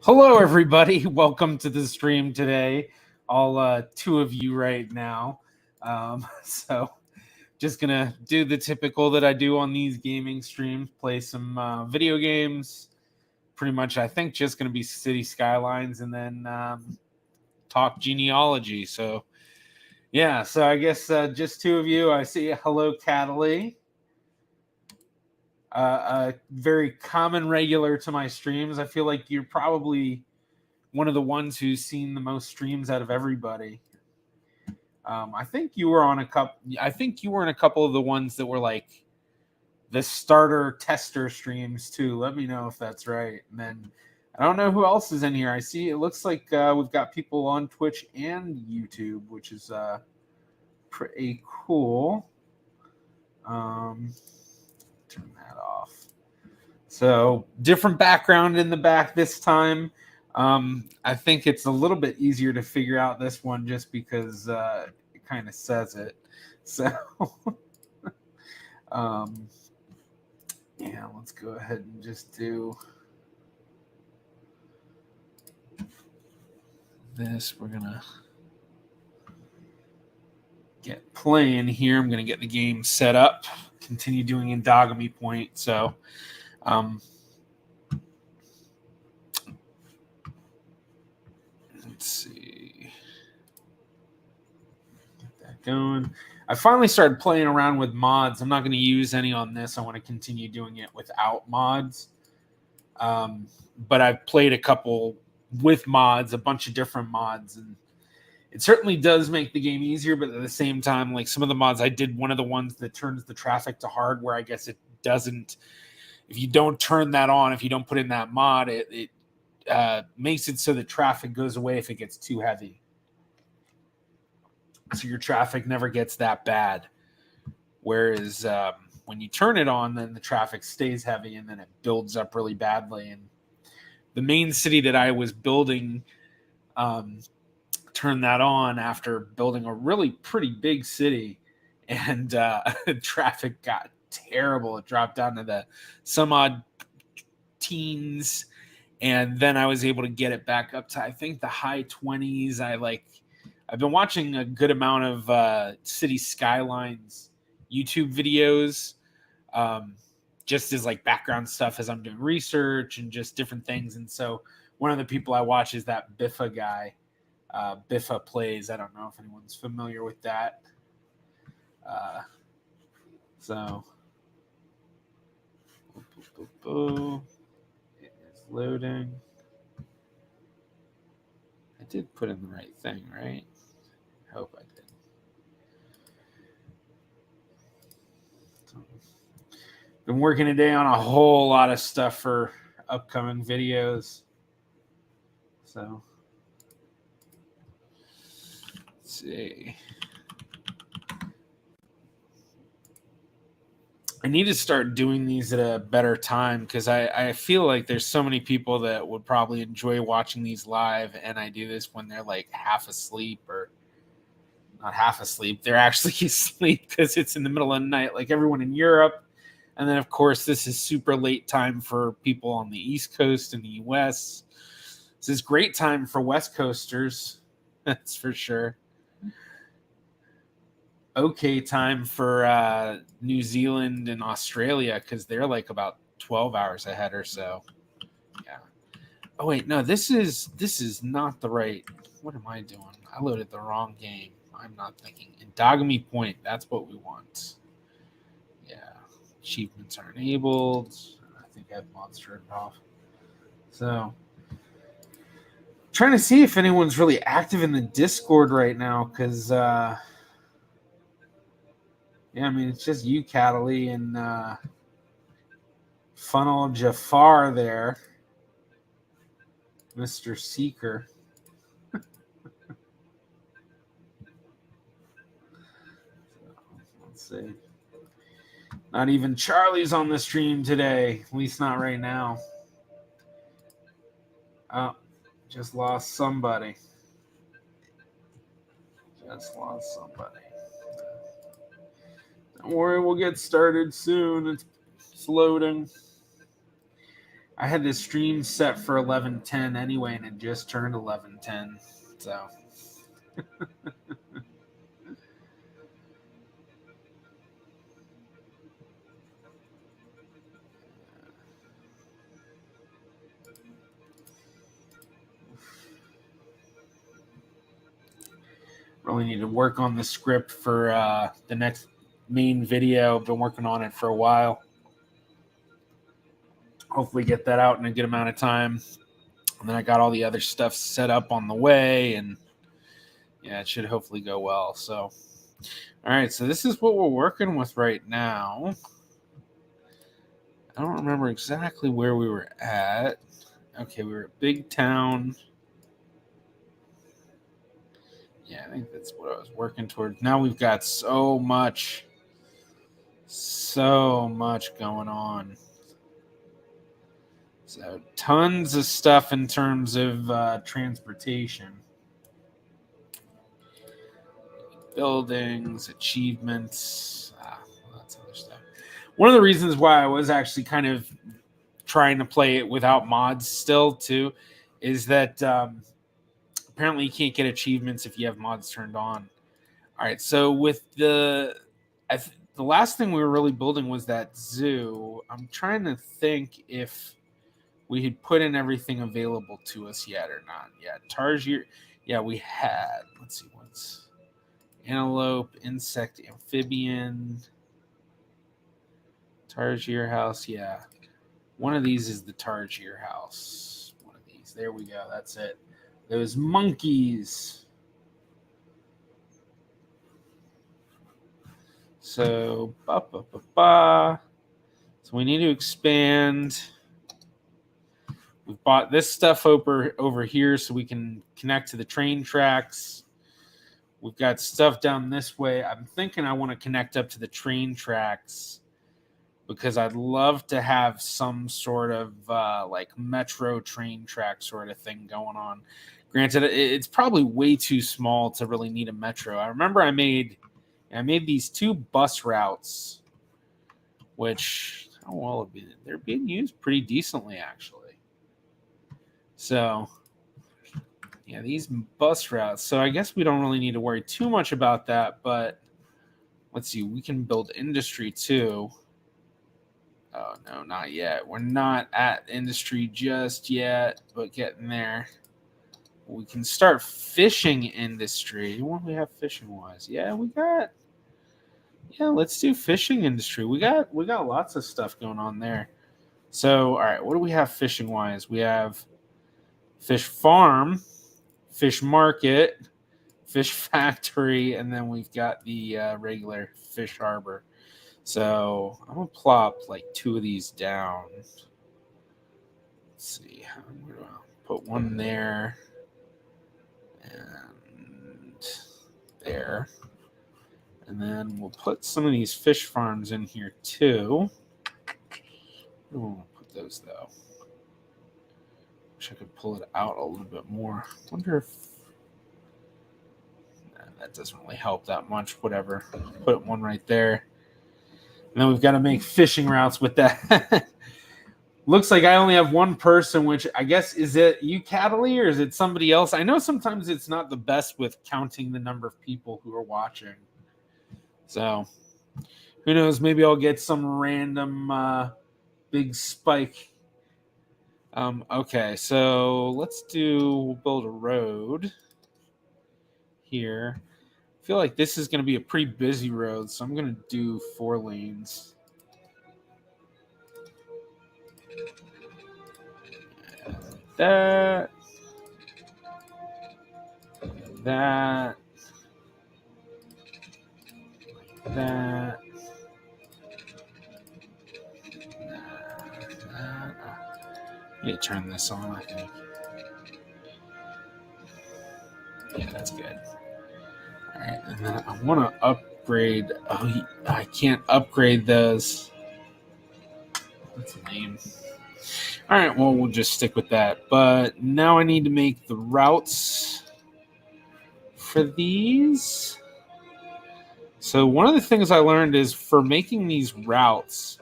Hello, everybody. Welcome to the stream today. All two of you right now. So, just gonna do the typical that I do on these gaming streams: play some video games. Pretty much, I think just gonna be City Skylines, and then talk genealogy. So, yeah. So I guess just two of you. I see. Hello, Cataly. A very common regular to my streams. I feel like you're probably one of the ones who's seen the most streams out of everybody. I think you were on a couple. I think you were in a couple of the ones that were like the starter tester streams too. Let me know if that's right. And then I don't know who else is in here. I see it looks like we've got people on Twitch and YouTube, which is pretty cool. Turn that off. So different background in the back this time. I think it's a little bit easier to figure out this one just because it kind of says it. So, yeah, let's go ahead and just do this. We're going to get playing here. I'm going to get the game set up, continue doing Endogamy Point. So, let's see. Get that going. I finally started playing around with mods. I'm not going to use any on this. I want to continue doing it without mods. But I've played a couple with mods, a bunch of different mods, and it certainly does make the game easier. But at the same time, like some of the mods, I did one of the ones that turns the traffic to hard, where I guess it doesn't. If you don't turn that on, if you don't put in that mod, it makes it so that traffic goes away if it gets too heavy. So your traffic never gets that bad. Whereas when you turn it on, then the traffic stays heavy and then it builds up really badly. And the main city that I was building turned that on after building a really pretty big city, and traffic got terrible. It dropped down to some odd teens, and then I was able to get it back up to I think the high 20s. I've been watching a good amount of City Skylines YouTube videos, just as like background stuff as I'm doing research and just different things. And so one of the people I watch is that Biffa guy. Biffa Plays. I don't know if anyone's familiar with that. So it is loading. I did put in the right thing, right? I hope I did. Been working today on a whole lot of stuff for upcoming videos. So let's see. I need to start doing these at a better time because I feel like there's so many people that would probably enjoy watching these live, and I do this when they're like half asleep, or not half asleep. They're actually asleep because it's in the middle of the night, like everyone in Europe. And then, of course, this is super late time for people on the East Coast in the U.S. This is great time for West Coasters, that's for sure. Okay time for New Zealand and Australia because they're like about 12 hours ahead or so. Yeah. Oh, wait, no, this is not the right. What am I doing? I loaded the wrong game. I'm not thinking. Endogamy Point, that's what we want. Yeah. Achievements are enabled. I think I have mods turned off. So, trying to see if anyone's really active in the Discord right now, because yeah, I mean it's just you, Cataly, and Funnel Jafar there, Mr. Seeker. Let's see. Not even Charlie's on the stream today, at least not right now. Oh, just lost somebody. Just lost somebody. Don't worry, we'll get started soon. It's loading. I had this stream set for 11:10 anyway, and it just turned 11:10. So. Really need to work on the script for the next main video. I've been working on it for a while. Hopefully get that out in a good amount of time. And then I got all the other stuff set up on the way, and yeah, it should hopefully go well. So, all right, so this is what we're working with right now. I don't remember exactly where we were at. Okay, we were at Big Town. Yeah, I think that's what I was working towards. Now we've got so much going on. So tons of stuff in terms of transportation. Buildings, achievements, lots of other stuff. One of the reasons why I was actually kind of trying to play it without mods still too is that apparently you can't get achievements if you have mods turned on. All right, so with the last thing we were really building was that zoo. I'm trying to think if we had put in everything available to us yet or not. Yeah, Targier. Yeah, we had. Let's see what's antelope, insect, amphibian, Targier house. Yeah, one of these is the Targier house. One of these. There we go. That's it. Those monkeys. So, so we need to expand. We've bought this stuff over here so we can connect to the train tracks. We've got stuff down this way. I'm thinking I want to connect up to the train tracks because I'd love to have some sort of like metro train track sort of thing going on. Granted, it's probably way too small to really need a metro. I remember I made these 2 bus routes, which they're being used pretty decently actually. So, yeah, these bus routes. So I guess we don't really need to worry too much about that, but let's see. We can build industry too. Oh, no, not yet. We're not at industry just yet, but getting there. We can start fishing industry. What do we have fishing-wise? Yeah, let's do fishing industry. We got lots of stuff going on there. So, all right, what do we have fishing-wise? We have fish farm, fish market, fish factory, and then we've got the regular fish harbor. So I'm gonna plop like 2 of these down. Let's see, I'm gonna put one there and there, and then we'll put some of these fish farms in here too. We'll put those though. Wish I could pull it out a little bit more. Wonder if that doesn't really help that much. Whatever. Put one right there. And then we've got to make fishing routes with that. Looks like I only have one person, which I guess, is it you, Cataly, or is it somebody else? I know sometimes it's not the best with counting the number of people who are watching. So, who knows? Maybe I'll get some random big spike. Okay, so we'll build a road here. I feel like this is going to be a pretty busy road, so I'm going to do 4 lanes. That. That. I need to turn this on, I think. Yeah, that's good. All right, and then I want to upgrade. Oh, I can't upgrade those. That's lame. All right, well, we'll just stick with that. But now I need to make the routes for these. So one of the things I learned is for making these routes,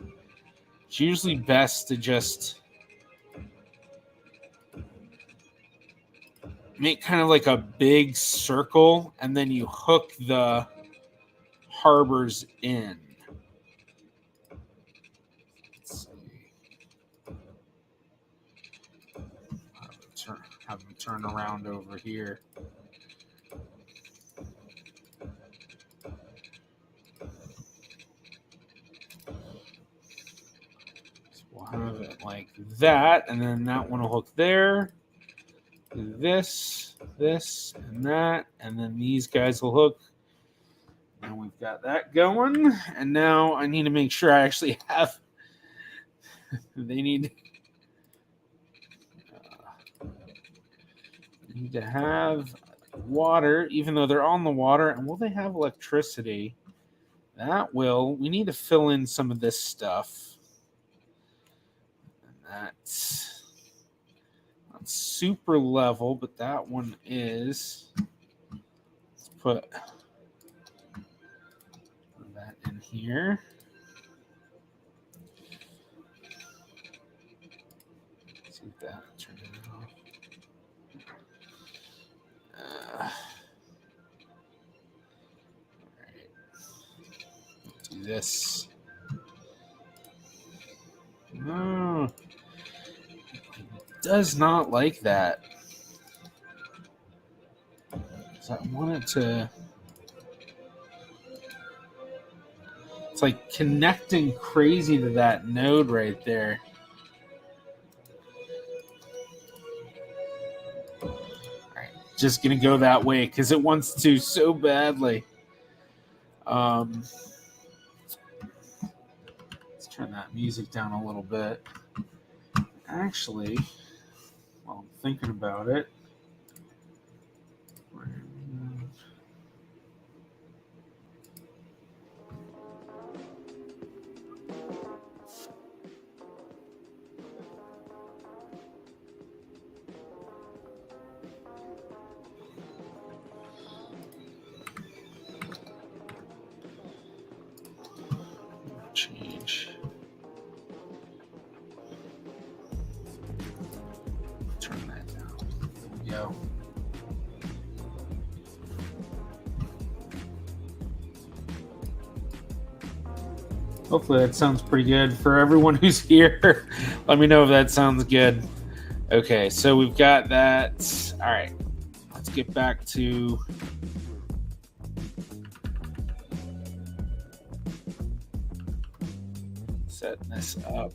it's usually best to just make kind of like a big circle, and then you hook the harbors in. Let's see. Have them turn around over here. So we'll have it like that, and then that one will hook there. This, and that, and then these guys will hook. And we've got that going. And now I need to make sure I actually have. They need to have water, even though they're on the water. And will they have electricity? That will. We need to fill in some of this stuff. And that's not super level, but that one is. Let's put that in here. Let's see that. Turn it off. Alright. Do this. No. It does not like that. So I want it to. It's like connecting crazy to that node right there. All right, just gonna go that way because it wants to so badly. Let's turn that music down a little bit. Actually, while I'm thinking about it, change. Turn that down. There we go. Hopefully that sounds pretty good for everyone who's here. Let me know if that sounds good. Okay, so we've got that. All right, let's get back to setting this up.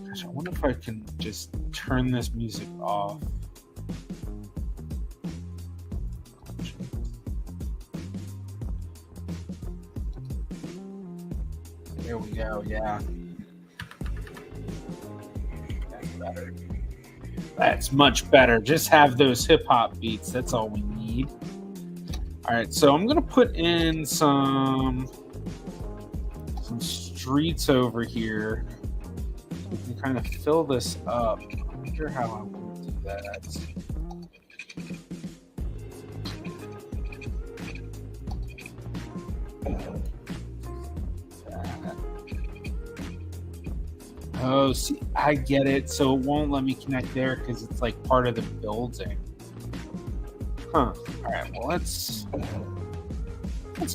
Gosh, I wonder if I can just turn this music off. There we go, yeah. That's better. That's much better. Just have those hip-hop beats. That's all we need. All right, so I'm going to put in some streets over here. So we can kind of fill this up. I'm not sure how I want to do that. Oh, see, I get it. So it won't let me connect there because it's like part of the building. Huh. All right. Well, that's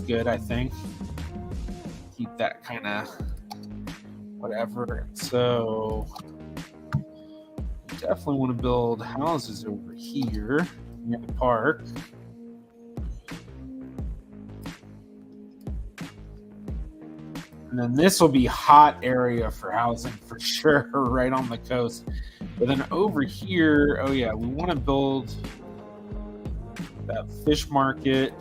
good, I think. Keep that kind of whatever. So we definitely want to build houses over here near the park. And then this will be hot area for housing for sure, right on the coast. But then over here, oh yeah, we want to build that fish market.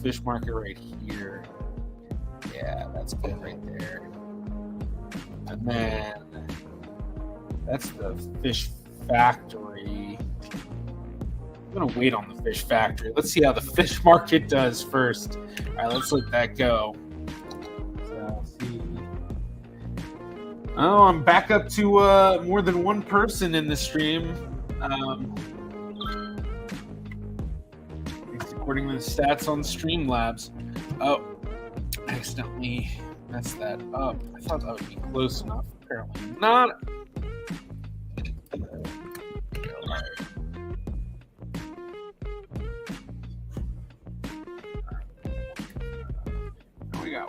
Fish market right here. Yeah, that's good right there. And then that's the fish factory. I'm going to wait on the fish factory. Let's see how the fish market does first. All right, let's let that go. So, see. Oh, I'm back up to more than one person in the stream. According to the stats on Streamlabs. Oh, I accidentally messed that up. I thought that would be close enough. Apparently not.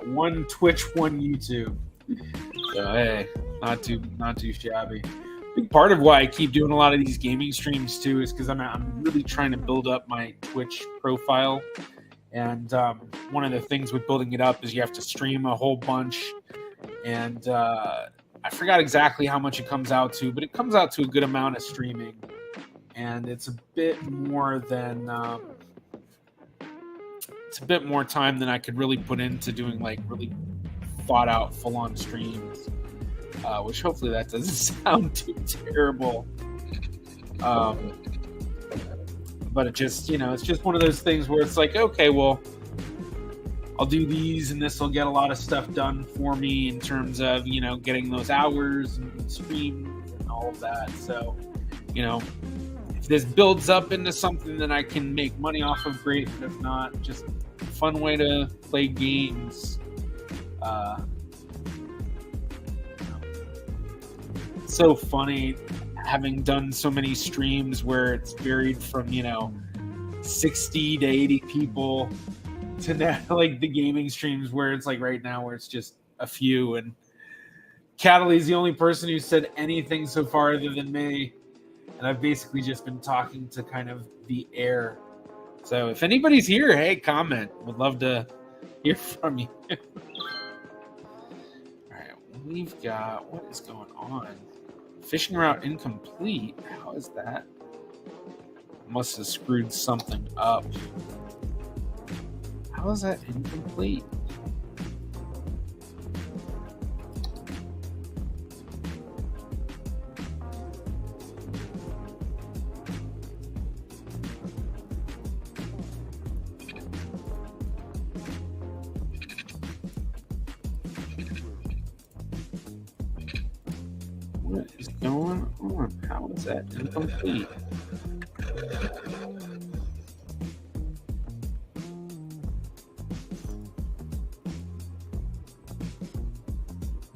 one Twitch, one YouTube. So hey, not too shabby. I think part of why I keep doing a lot of these gaming streams too is because I'm really trying to build up my Twitch profile, and one of the things with building it up is you have to stream a whole bunch, and I forgot exactly how much it comes out to, but it comes out to a good amount of streaming, and it's a bit more than time than I could really put into doing like really thought out full on streams. Which hopefully that doesn't sound too terrible. But it just, it's just one of those things where it's like, okay, well, I'll do these and this will get a lot of stuff done for me in terms of, getting those hours and streams and all of that. So, if this builds up into something that I can make money off of, great. But if not, just a fun way to play games. So funny having done so many streams where it's varied from 60 to 80 people to now like the gaming streams where it's like right now where it's just a few, and Cataly's the only person who said anything so far other than me, and I've basically just been talking to kind of the air. So if anybody's here, hey, comment. Would love to hear from you. All right, we've got, what is going on? Fishing route incomplete. How is that? Must have screwed something up. How is that incomplete? What is going on? How is that incomplete?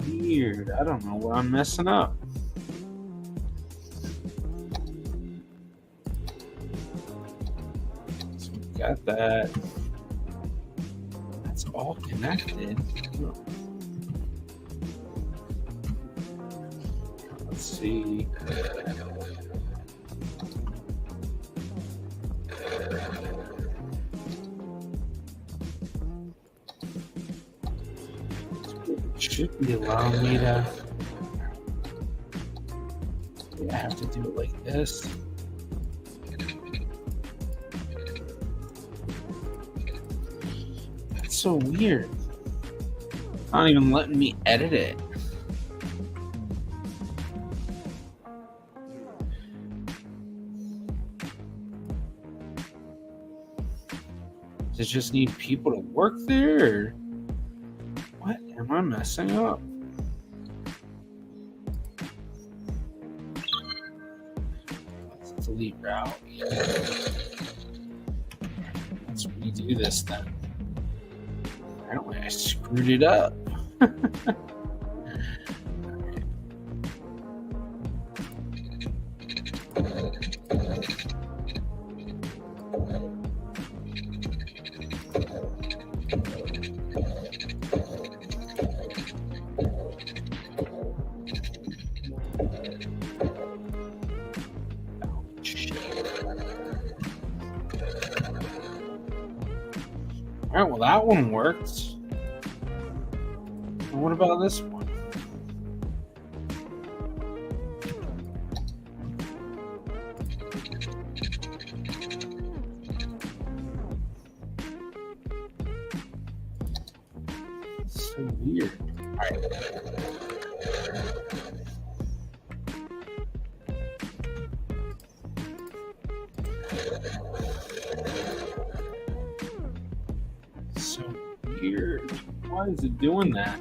Weird. I don't know where I'm messing up. So we got that. That's all connected. Let's see. Should be allowing me to. I have to do it like this. That's so weird. Not even letting me edit it. Does it just need people to work there? Or what am I messing up? Let's delete route. Let's redo this then. Apparently I screwed it up. All right, well, that one worked. And what about this one? It's so weird. All right. So weird. Why is it doing that?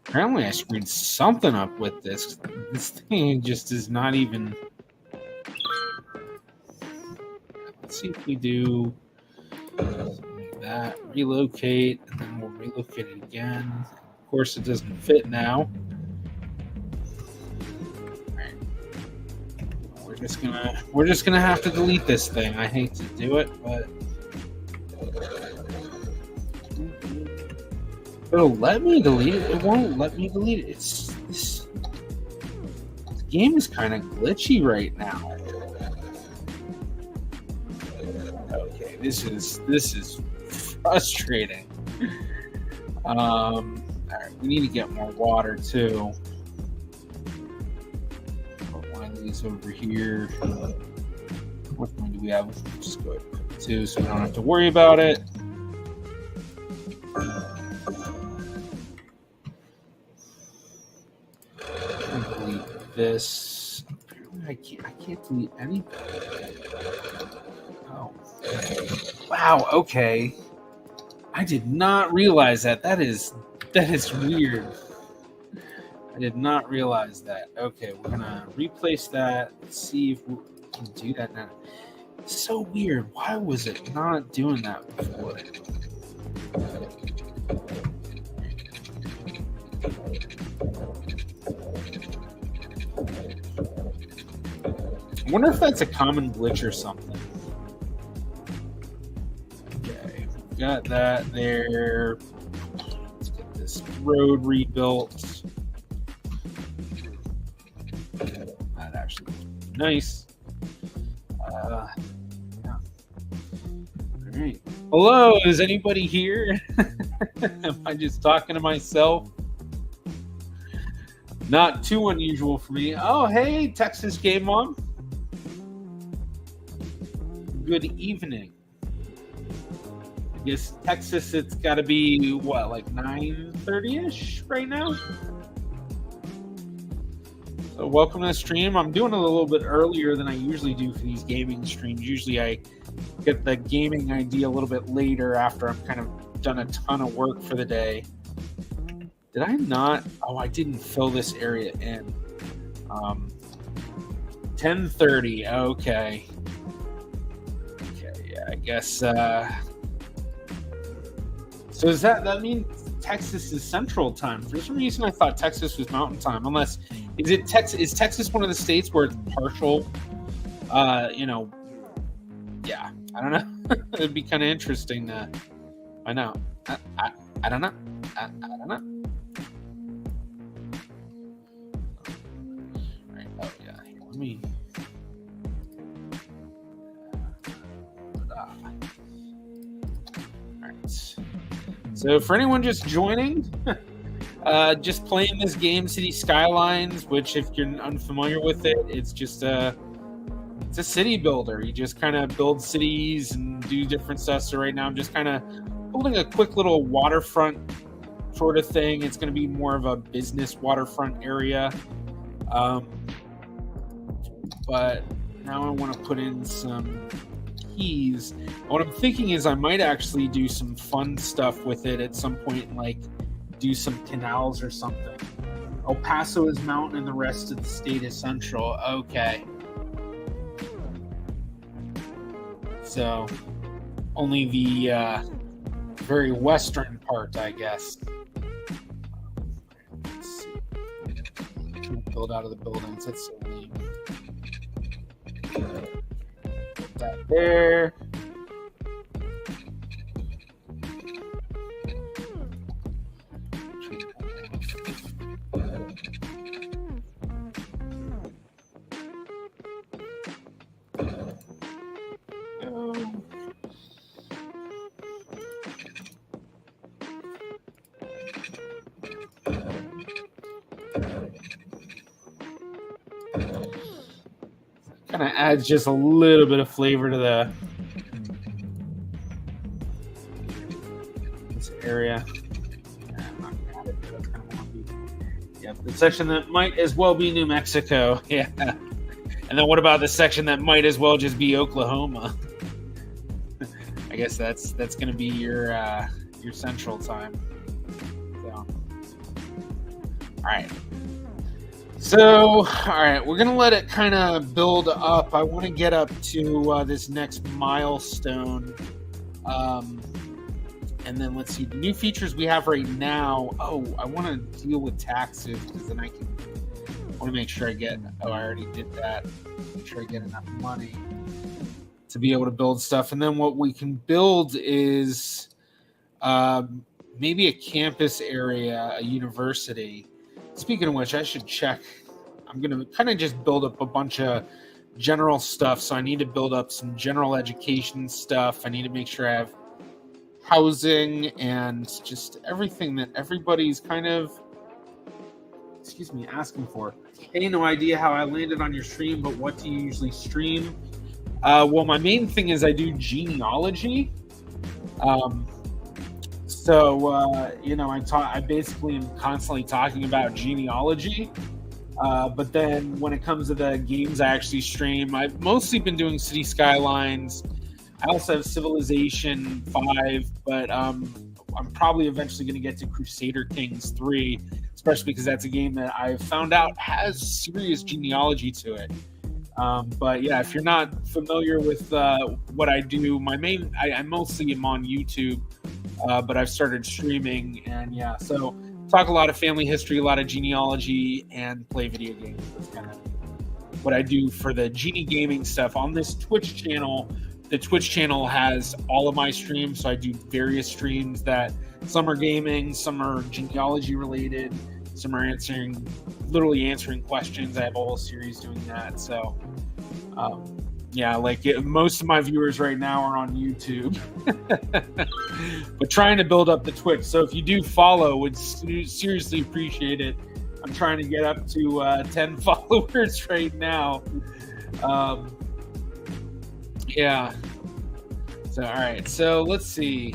Apparently I screwed something up with this. This thing just is not even... Let's see if we do something like that. Relocate, and then we'll relocate it again. Of course, it doesn't fit now. All right. Where's we're just gonna have to delete this thing. I hate to do it, but it'll let me delete it. It won't let me delete it. This game is kind of glitchy right now. Okay, this is frustrating. All right, we need to get more water too. Put one of these over here. What one do we have? Just go ahead and put 2 so we don't have to worry about it. Delete this. Apparently I can't delete anything. Oh. Wow, okay. I did not realize that. That is weird. I did not realize that. Okay, we're gonna replace that. Let's see if we can do that now. It's so weird. Why was it not doing that before? I wonder if that's a common glitch or something. Okay, got that there. Let's get this road rebuilt. That actually looks nice. Yeah. All right. Hello, is anybody here? Am I just talking to myself? Not too unusual for me. Oh, hey, Texas Game Mom. Good evening. I guess Texas, it's got to be, what, like 9:30-ish right now? So welcome to the stream. I'm doing it a little bit earlier than I usually do for these gaming streams. Usually I get the gaming idea a little bit later after I'm kind of done a ton of work for the day. Did I not? Oh, I didn't fill this area in. 10:30. Okay. Okay, yeah, I guess. So does that mean Texas is Central Time? For some reason, I thought Texas was Mountain Time. Unless is Texas one of the states where it's partial? Yeah, I don't know. It'd be kind of interesting to find out. I don't know. I don't know. All right. Oh yeah. Here, let me. All right. So for anyone just joining, just playing this game, City Skylines, which if you're unfamiliar with it, it's just it's a city builder. You just kind of build cities and do different stuff. So right now I'm just kind of building a quick little waterfront sort of thing. It's going to be more of a business waterfront area. But now I want to put in some keys. What I'm thinking is I might actually do some fun stuff with it at some point, like do some canals or something. El Paso is mountain and the rest of the state is central. Okay. So only the very western part, I guess. Let's see. Build out of the buildings. That's so lame. Put that there. Kind of adds just a little bit of flavor to this area. Yep, the section that might as well be New Mexico. Yeah. And then what about the section that might as well just be Oklahoma? I guess that's going to be your central time. So, all right. So, all right, we're going to let it kind of build up. I want to get up to this next milestone. And then let's see, the new features we have right now. Oh, I want to deal with taxes because then I can want to make sure I get, I already did that. Make sure I get enough money to be able to build stuff. And then what we can build is maybe a campus area, a university. Speaking of which, I should check. I'm going to kind of just build up a bunch of general stuff. So I need to build up some general education stuff. I need to make sure I have housing and just everything that everybody's kind of, asking for. Hey, no idea how I landed on your stream, but what do you usually stream? Well, my main thing is I do genealogy. I basically am constantly talking about genealogy. But then when it comes to the games I actually stream, I've mostly been doing City Skylines. I also have Civilization 5, but I'm probably eventually going to get to Crusader Kings 3, especially because that's a game that I've found out has serious genealogy to it. But yeah, if you're not familiar with what I do, I mostly am on YouTube, but I've started streaming, and yeah, so talk a lot of family history, a lot of genealogy, and play video games. That's kind of what I do for the Genie Gaming stuff on this Twitch channel. The Twitch channel has all of my streams, so I do various streams that some are gaming, some are genealogy related, some are literally answering questions. I have a whole series doing that. So, most of my viewers right now are on YouTube, but trying to build up the Twitch. So if you do follow, would seriously appreciate it. I'm trying to get up to 10 followers right now. Yeah. So, all right. So let's see.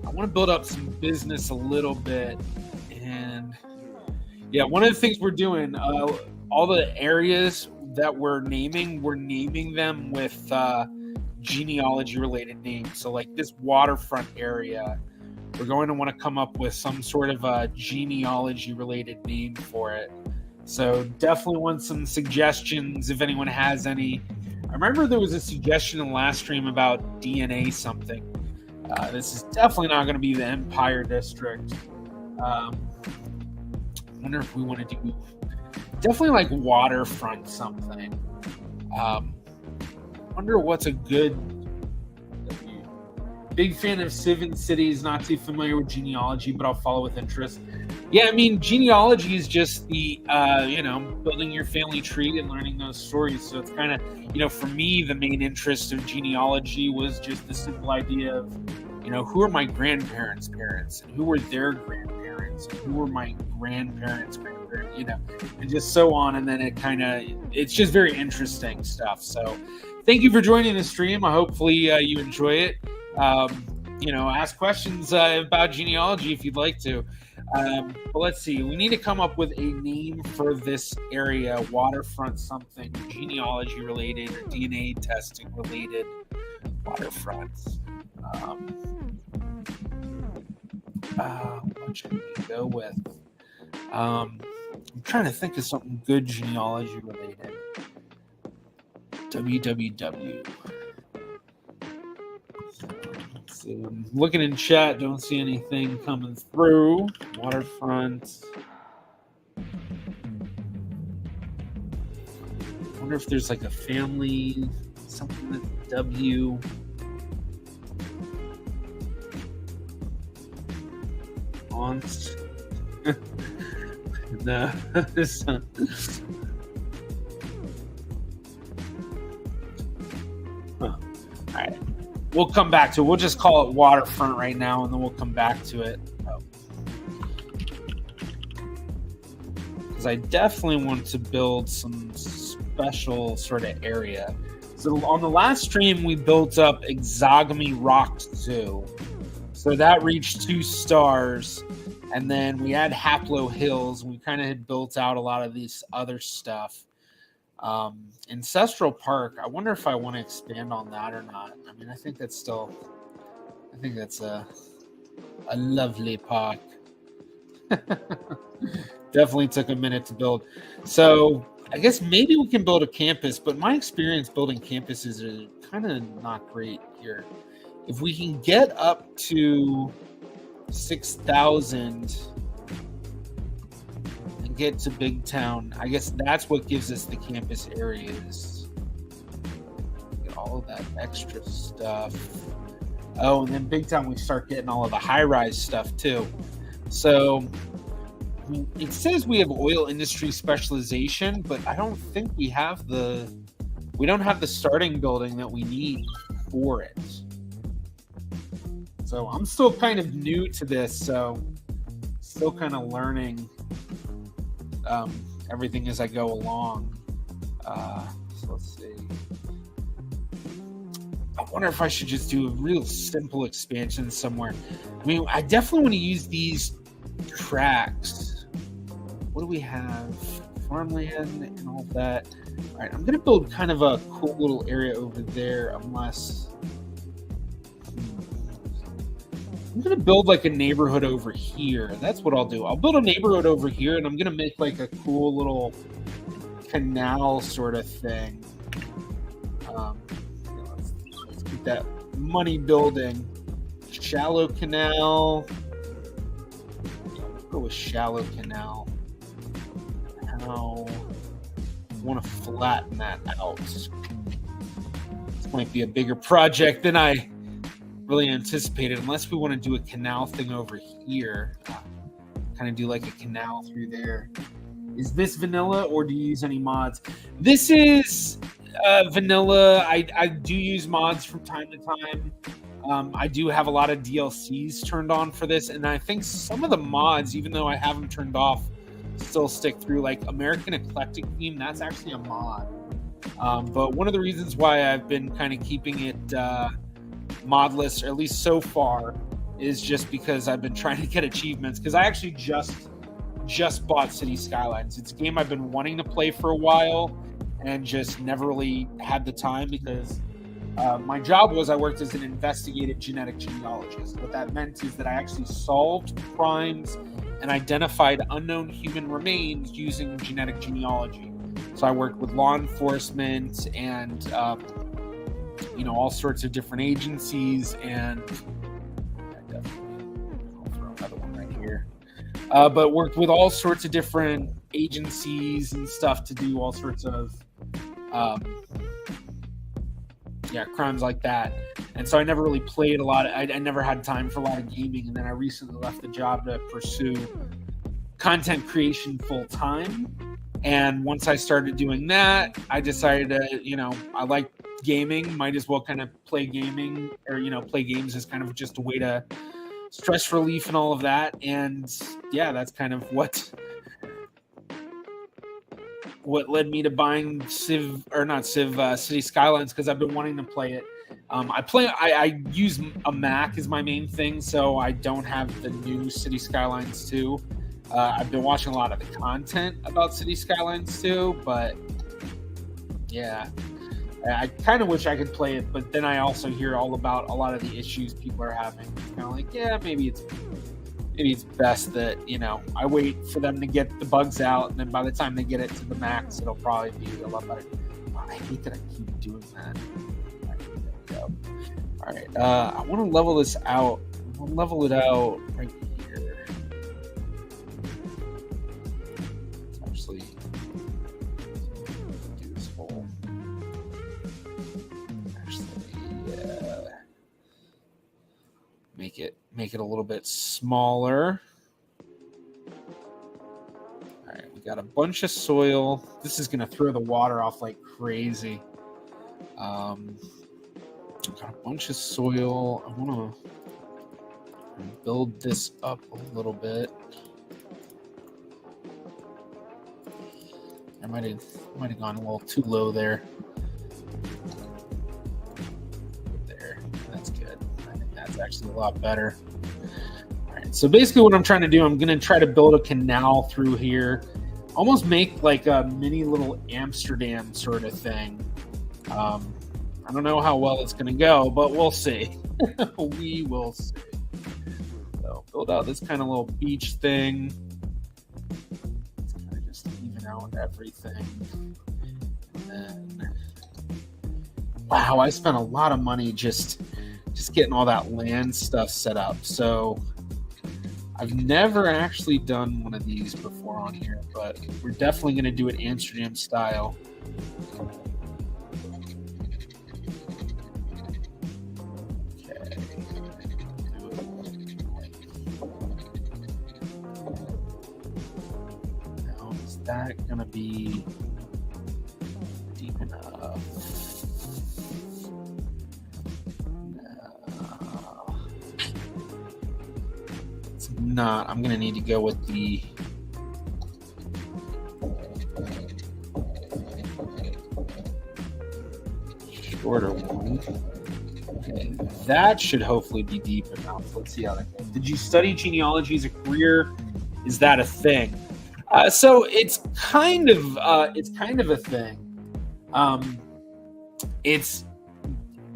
I want to build up some business a little bit. And yeah, one of the things we're doing, all the areas that we're naming them with genealogy related names. So like this waterfront area, we're going to want to come up with some sort of a genealogy related name for it. So definitely want some suggestions if anyone has any. I remember there was a suggestion in the last stream about DNA something. This is definitely not going to be the Empire District. I wonder if we want to do definitely like waterfront something. Wonder what's a good. Big fan of Civ Cities, not too familiar with genealogy, but I'll follow with interest. Yeah, I mean, genealogy is just the, building your family tree and learning those stories. So it's kind of, for me, the main interest of genealogy was just the simple idea of, who are my grandparents' parents and who were their grandparents and who were my grandparents' grandparents, and just so on. And then it's just very interesting stuff. So thank you for joining the stream. Hopefully you enjoy it. Ask questions about genealogy if you'd like to. But let's see. We need to come up with a name for this area, waterfront something, genealogy related or DNA testing related waterfronts. What should we go with? I'm trying to think of something good genealogy related. www. So I'm looking in chat, don't see anything coming through. Waterfront. I wonder if there's like a family, something that's W. Aunts. No, this one. All right. We'll come back to it. We'll just call it waterfront right now, and then we'll come back to it. Because I definitely want to build some special sort of area. So on the last stream, we built up Exogamy Rock Zoo. So that reached 2 stars. And then we had Haplo Hills. And we kind of had built out a lot of this other stuff. Ancestral Park, I wonder if I want to expand on that or not. I mean, I think that's a lovely park. Definitely took a minute to build. So I guess maybe we can build a campus, but my experience building campuses are kind of not great here. If we can get up to 6,000 and get to Big Town. I guess that's what gives us the campus areas. Get all of that extra stuff. Oh, and then Big Town, we start getting all of the high-rise stuff too. So it says we have oil industry specialization, but I don't think we don't have the starting building that we need for it. So I'm still kind of new to this, so still kind of learning everything as I go along. So let's see. I wonder if I should just do a real simple expansion somewhere. I mean, I definitely want to use these tracks. What do we have? Farmland and all that. All right, I'm going to build kind of a cool little area over there, unless... I'm going to build like a neighborhood over here. That's what I'll do. I'll build a neighborhood over here, and I'm going to make like a cool little canal sort of thing. Let's keep that money building. Shallow canal. Let's go with shallow canal. How I want to flatten that out. This might be a bigger project than I really anticipated, unless we want to do a canal thing over here. Kind of do like a canal through there. Is this vanilla, or do you use any mods? This is vanilla. I do use mods from time to time. I do have a lot of DLCs turned on for this, and I think some of the mods, even though I have them turned off, still stick through. Like American Eclectic Theme, that's actually a mod. But one of the reasons why I've been kind of keeping it modless, or at least so far, is just because I've been trying to get achievements, because I actually just bought City Skylines. It's a game I've been wanting to play for a while and just never really had the time, because my job was I worked as an investigative genetic genealogist. What that meant is that I actually solved crimes and identified unknown human remains using genetic genealogy. So I worked with law enforcement and all sorts of different agencies, and I'll throw another one right here. But worked with all sorts of different agencies and stuff to do all sorts of crimes like that. And so I never really played a lot. I never had time for a lot of gaming, and then I recently left the job to pursue content creation full time. And once I started doing that, I decided to, I like gaming, might as well kind of play gaming, or play games as kind of just a way to stress relief and all of that. And yeah, that's kind of what led me to buying City Skylines, because I've been wanting to play it. I use a Mac as my main thing, so I don't have the new City Skylines 2. I've been watching a lot of the content about City Skylines 2, but yeah, I kind of wish I could play it, but then I also hear all about a lot of the issues people are having. Kind of like, yeah, maybe it's best that, I wait for them to get the bugs out, and then by the time they get it to the max, it'll probably be a lot better. I hate that I keep doing that. All right, there we go. All right, I want to level this out. I'll level it out right here. Let's actually do this whole. Make it a little bit smaller. All right, we got a bunch of soil. This is gonna throw the water off like crazy. Got a bunch of soil. I want to build this up a little bit. I might have gone a little too low there. That's actually a lot better. All right, so basically what I'm trying to do, I'm going to try to build a canal through here, almost make like a mini little Amsterdam sort of thing. I don't know how well it's going to go, but we'll see. We will see. So build out this kind of little beach thing. Let's kind of just even out everything. And then, wow, I spent a lot of money just getting all that land stuff set up. So I've never actually done one of these before on here, but we're definitely going to do it Amsterdam style. Okay. Now, is that going to be deep enough? Not. I'm gonna need to go with the shorter one. Okay, that should hopefully be deep enough. Let's see how that goes. Did you study genealogy as a career? Is that a thing? So it's kind of a thing.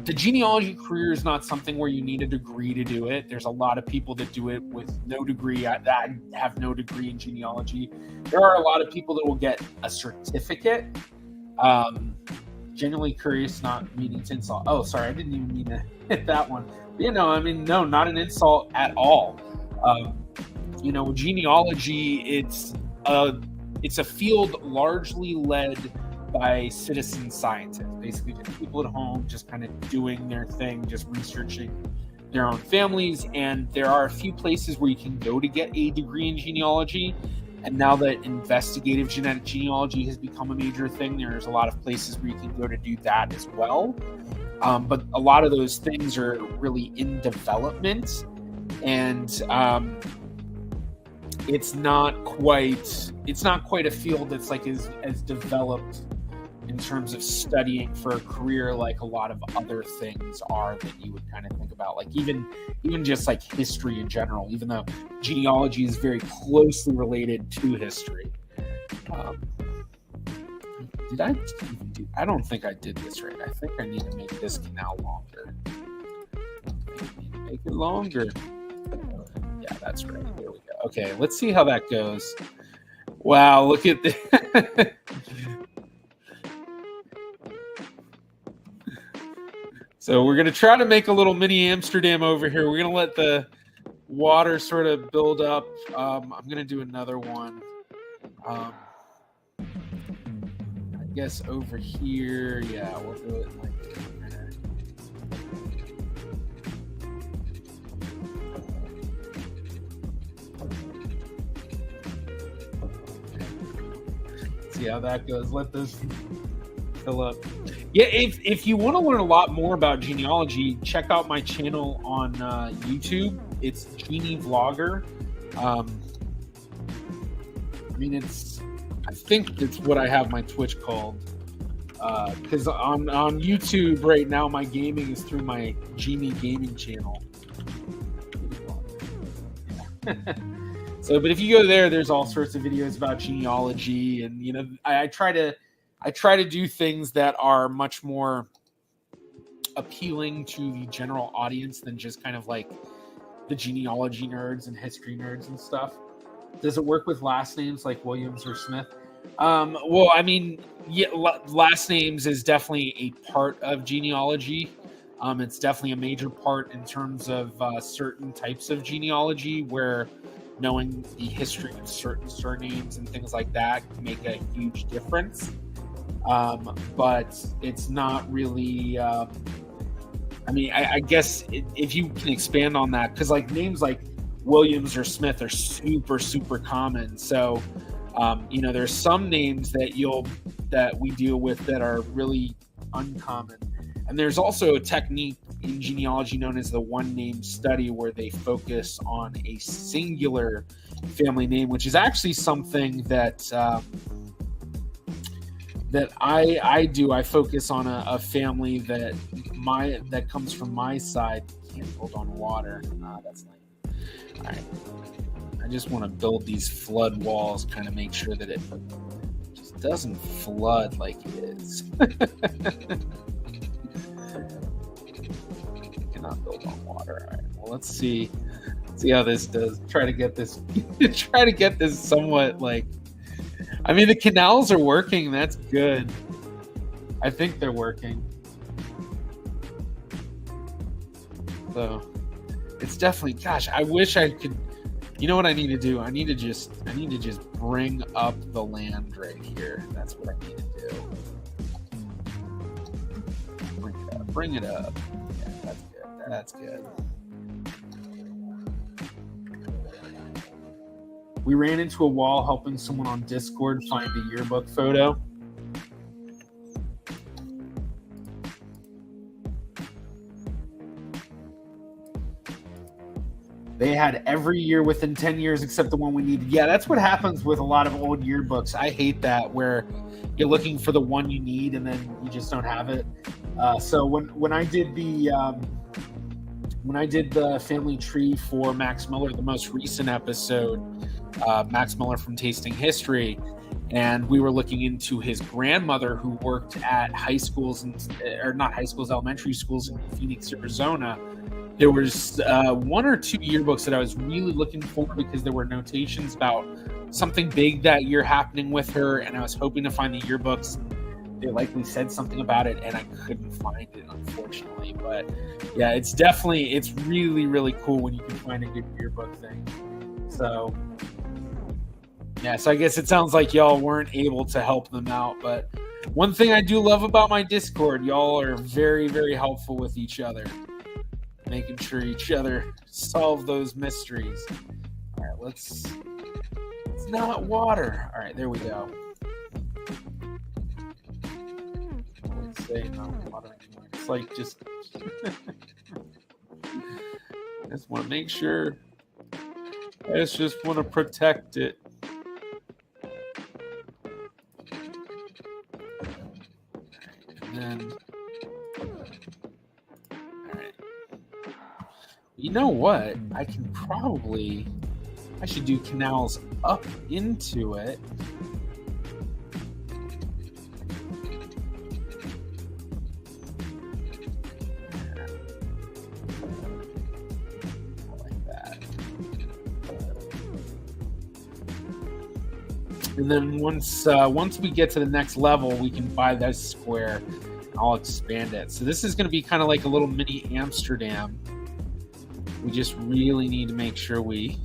The genealogy career is not something where you need a degree to do it. There's a lot of people that do it with no degree. I have no degree in genealogy. There are a lot of people that will get a certificate. Genuinely curious, not meaning to insult. Oh, sorry, I didn't even mean to hit that one. But, no, not an insult at all. Genealogy, it's a field largely led by citizen scientists, basically just people at home just kind of doing their thing, just researching their own families. And there are a few places where you can go to get a degree in genealogy. And now that investigative genetic genealogy has become a major thing, there's a lot of places where you can go to do that as well. But a lot of those things are really in development, and it's not quite a field that's like as developed in terms of studying for a career like a lot of other things are that you would kind of think about, like even just like history in general, even though genealogy is very closely related to history. Did I even do? I don't think I did this right. I think I need to make this canal longer. Make it longer. Yeah, that's right. There we go. Okay, let's see how that goes. Wow, look at this. So we're going to try to make a little mini Amsterdam over here. We're going to let the water sort of build up. I'm going to do another one. I guess over here, yeah, we'll do it like that. See how that goes. Let this fill up. Yeah, if you want to learn a lot more about genealogy, check out my channel on YouTube. It's Genie Vlogger. I think it's what I have my Twitch called. Because on YouTube right now, my gaming is through my Genie Gaming channel. So, but if you go there, there's all sorts of videos about genealogy, and I try to do things that are much more appealing to the general audience than just kind of like the genealogy nerds and history nerds and stuff. Does it work with last names like Williams or Smith? Well, I mean, yeah, last names is definitely a part of genealogy. It's definitely a major part in terms of certain types of genealogy, where knowing the history of certain surnames and things like that can make a huge difference. But it's not really. I guess if you can expand on that, because like names like Williams or Smith are super, super common. So, there's some names that we deal with that are really uncommon. And there's also a technique in genealogy known as the one name study, where they focus on a singular family name, which is actually something that I do. I focus on a family that comes from my side. Can't hold on water. That's nice. All right. I just want to build these flood walls, kind of make sure that it just doesn't flood like it is. Cannot build on water. All right. Well, let's see how this does. Try to get this somewhat like. I mean, the canals are working. That's good. I think they're working. So it's definitely, gosh, I wish I could You know what I need to do? I need to just bring up the land right here. That's what I need to do. Bring it up. Yeah, that's good. That's good. We ran into a wall helping someone on Discord find a yearbook photo. They had every year within 10 years except the one we needed. Yeah, that's what happens with a lot of old yearbooks. I hate that, where you're looking for the one you need and then you just don't have it. So when I did the family tree for Max Miller, the most recent episode, Max Miller from Tasting History, and we were looking into his grandmother who worked at elementary schools in Phoenix, Arizona. There was one or two yearbooks that I was really looking for because there were notations about something big that year happening with her, and I was hoping to find the yearbooks. They likely said something about it, and I couldn't find it, unfortunately. But yeah, it's really, really cool when you can find a good yearbook thing. So yeah, so I guess it sounds like y'all weren't able to help them out. But one thing I do love about my Discord, y'all are very, very helpful with each other, making sure each other solve those mysteries. All right, it's not water. All right, there we go. I would say not water anymore. It's like just I just want to make sure. I just want to protect it. And then, all right. You know what? I should do canals up into it. Like that. And then once we get to the next level, we can buy this square and I'll expand it. So this is going to be kind of like a little mini Amsterdam. We just really need to make sure we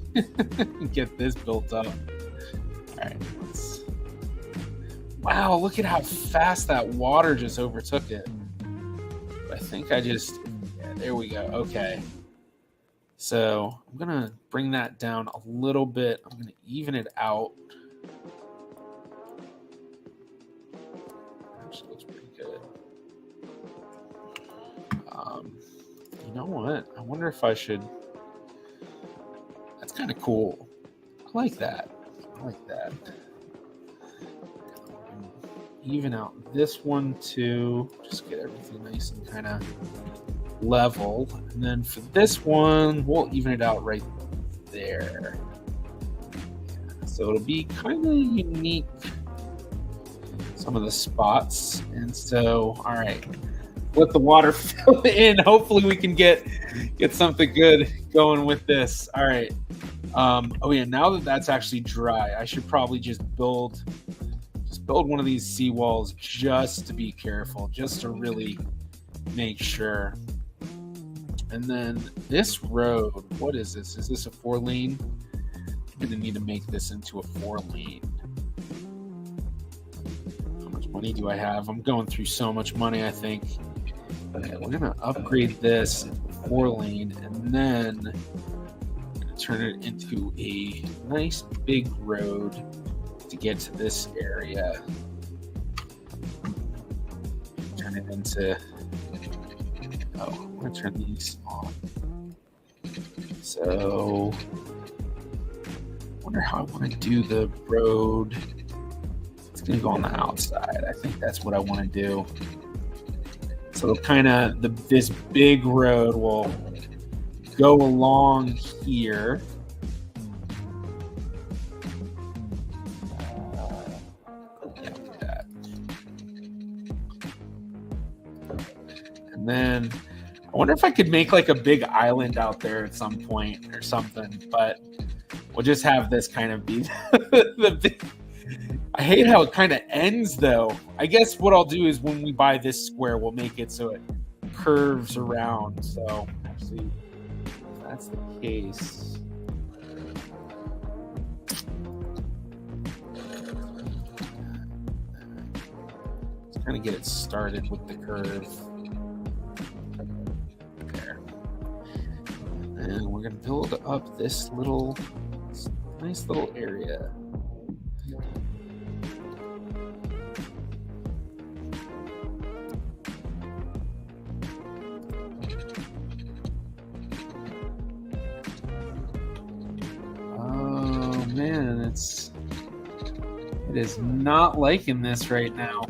get this built up. All right. Wow, look at how fast that water just overtook it. I think yeah, there we go. Okay. So I'm going to bring that down a little bit. I'm going to even it out. Actually looks pretty good. You know what? I wonder if I should. That's kind of cool. I like that. Even out this one too. Just get everything nice and kind of level. And then for this one, we'll even it out right there. Yeah, so it'll be kind of unique, some of the spots. And so, all right. Let the water fill in. Hopefully we can get something good going with this. All right. Oh yeah, now that that's actually dry, I should probably just build one of these seawalls just to be careful, just to really make sure. And then this road, what is this? Is this a 4-lane? I'm gonna need to make this into a 4-lane. How much money do I have? I'm going through so much money, I think. Okay, we're gonna upgrade this into 4-lane, and then I'm gonna turn it into a nice big road to get to this area. Turn it into. Oh, I'm gonna turn these on. So, I wonder how I want to do the road. It's gonna go on the outside. I think that's what I want to do. So kind of this big road will go along here. And then I wonder if I could make like a big island out there at some point or something, but we'll just have this kind of be the big. I hate how it kind of ends, though. I guess what I'll do is when we buy this square, we'll make it so it curves around. So, actually, if that's the case, Trying to get it started with the curve. There. And we're going to build up this nice little area. Oh man, it is not liking this right now.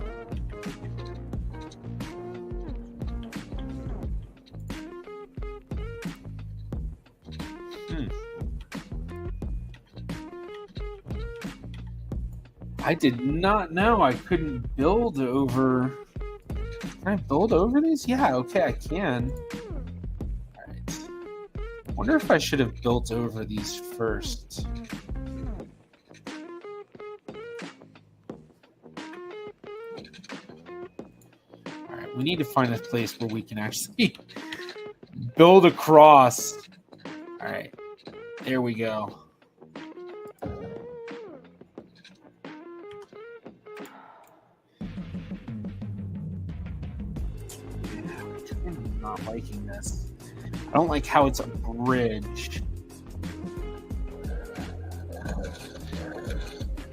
I did not know I couldn't build over. Can I build over these? Yeah, okay, I can. All right. Wonder if I should have built over these first. All right, we need to find a place where we can actually build across. All right, there we go. I'm not liking this. I don't like how it's a bridge.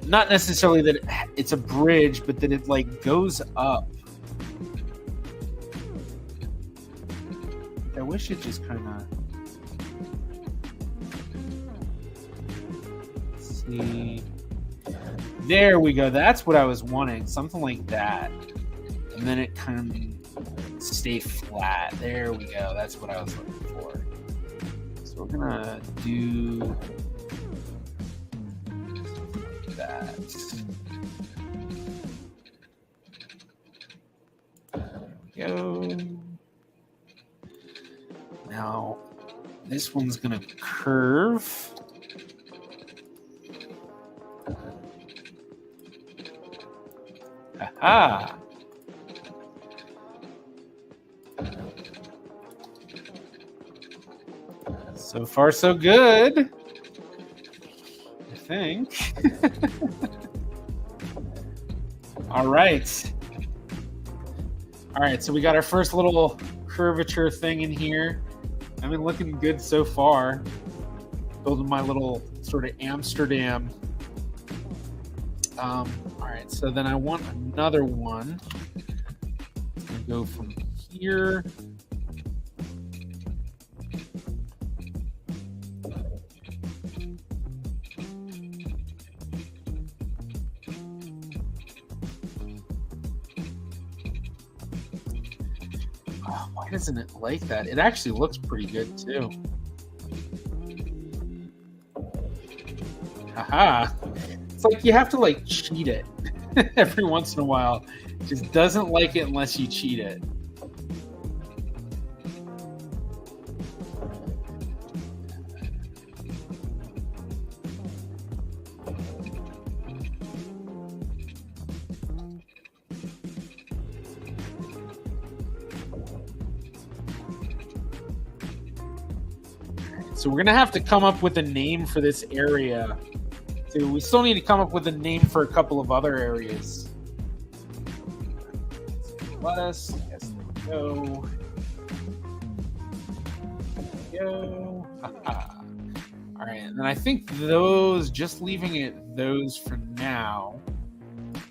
Not necessarily that it's a bridge, but that it like goes up. I wish it just kind of. See, there we go. That's what I was wanting. Something like that, and then it kind of stay flat. There we go. That's what I was looking for. So we're gonna do that. There we go. Now this one's gonna curve. Aha! So far, so good. I think. All right. All right, so we got our first little curvature thing in here. I've been looking good so far. Building my little sort of Amsterdam. All right, so then I want another one. I'm gonna go from here. Oh, why doesn't it like that? It actually looks pretty good too. Haha. It's like you have to like cheat it every once in a while. It just doesn't like it unless you cheat it. So we're gonna have to come up with a name for this area. So we still need to come up with a name for a couple of other areas. Lettuce, yes, there we go. There we go. All right, and then I think those, just leaving it those for now.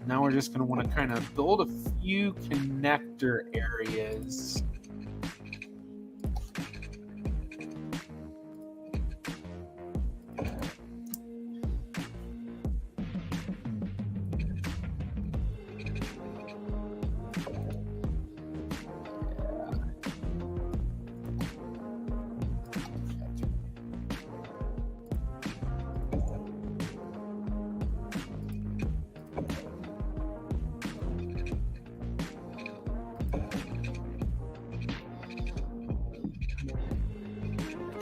Now we're just gonna want to kind of build a few connector areas.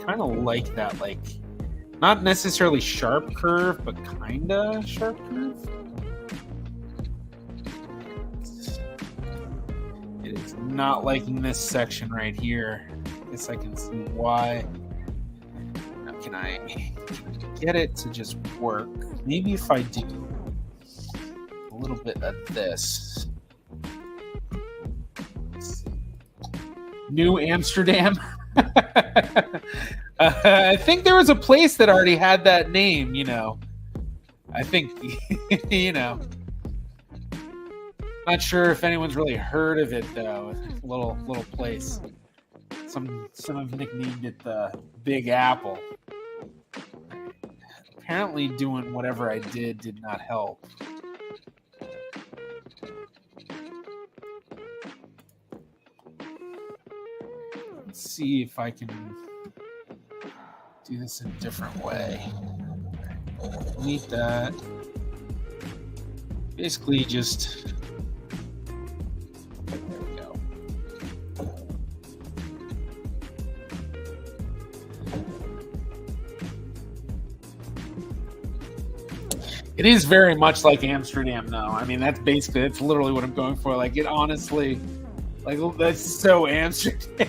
Kind of like that, like not necessarily sharp curve, but kind of sharp curve. It is not liking this section right here. I guess I can see why. Now, can I get it to just work? Maybe if I do a little bit of this. New Amsterdam. I think there was a place that already had that name, you know. I think, you know. Not sure if anyone's really heard of it though. Little place. Some have nicknamed it the Big Apple. Apparently doing whatever I did not help. Let's see if I can do this in a different way. Delete that. Basically just, there we go. It is very much like Amsterdam though. I mean, that's literally what I'm going for. Like, it honestly, like, that's so Amsterdam.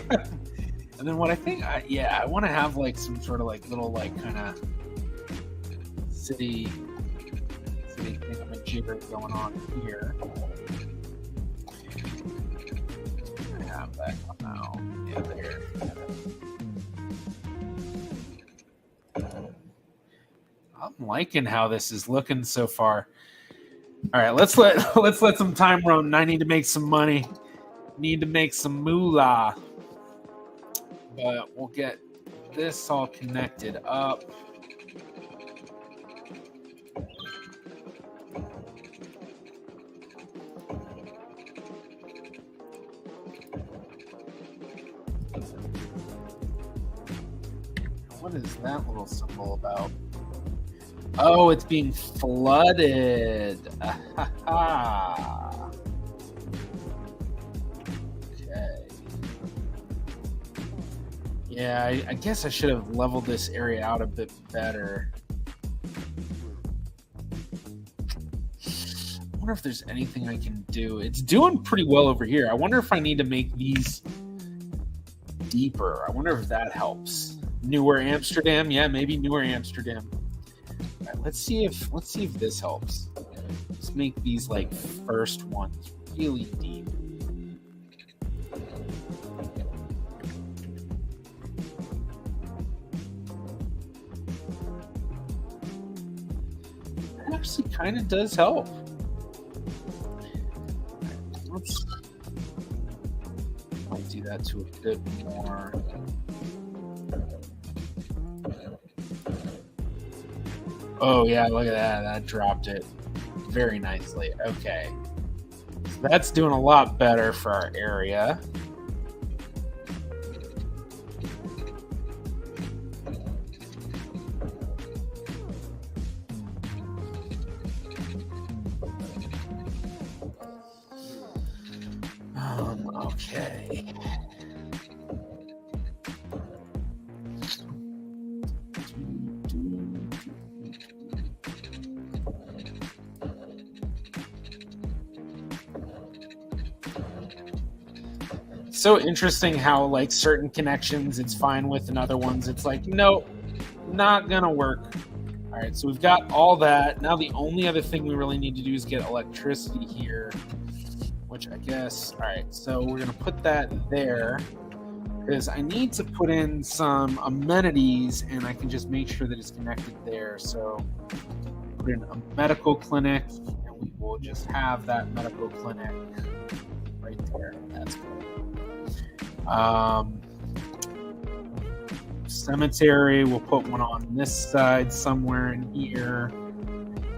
And then what I think, I want to have like some sort of like little like kind of city thingamajigger going on here. I have that come out. Yeah, there. I'm liking how this is looking so far. All right, let's let some time run. I need to make some money. Need to make some moolah. But we'll get this all connected up. What is that little symbol about? Oh, it's being flooded. Yeah, I guess I should have leveled this area out a bit better. I wonder if there's anything I can do. It's doing pretty well over here. I wonder if I need to make these deeper. I wonder if that helps. Newer Amsterdam? Yeah, maybe Newer Amsterdam. All right, let's see if this helps. Let's make these like first ones really deep. Actually kind of does help. Let's might do that to a bit more. Oh yeah, look at that. That dropped it very nicely. Okay. So that's doing a lot better for our area. Okay. So interesting how like certain connections it's fine with and other ones it's like, nope, not gonna work. All right, so we've got all that. Now the only other thing we really need to do is get electricity here, which I guess, all right, so we're gonna put that there because I need to put in some amenities and I can just make sure that it's connected there. So put in a medical clinic and we will just have that medical clinic right there. That's cool. Cemetery, we'll put one on this side somewhere in here.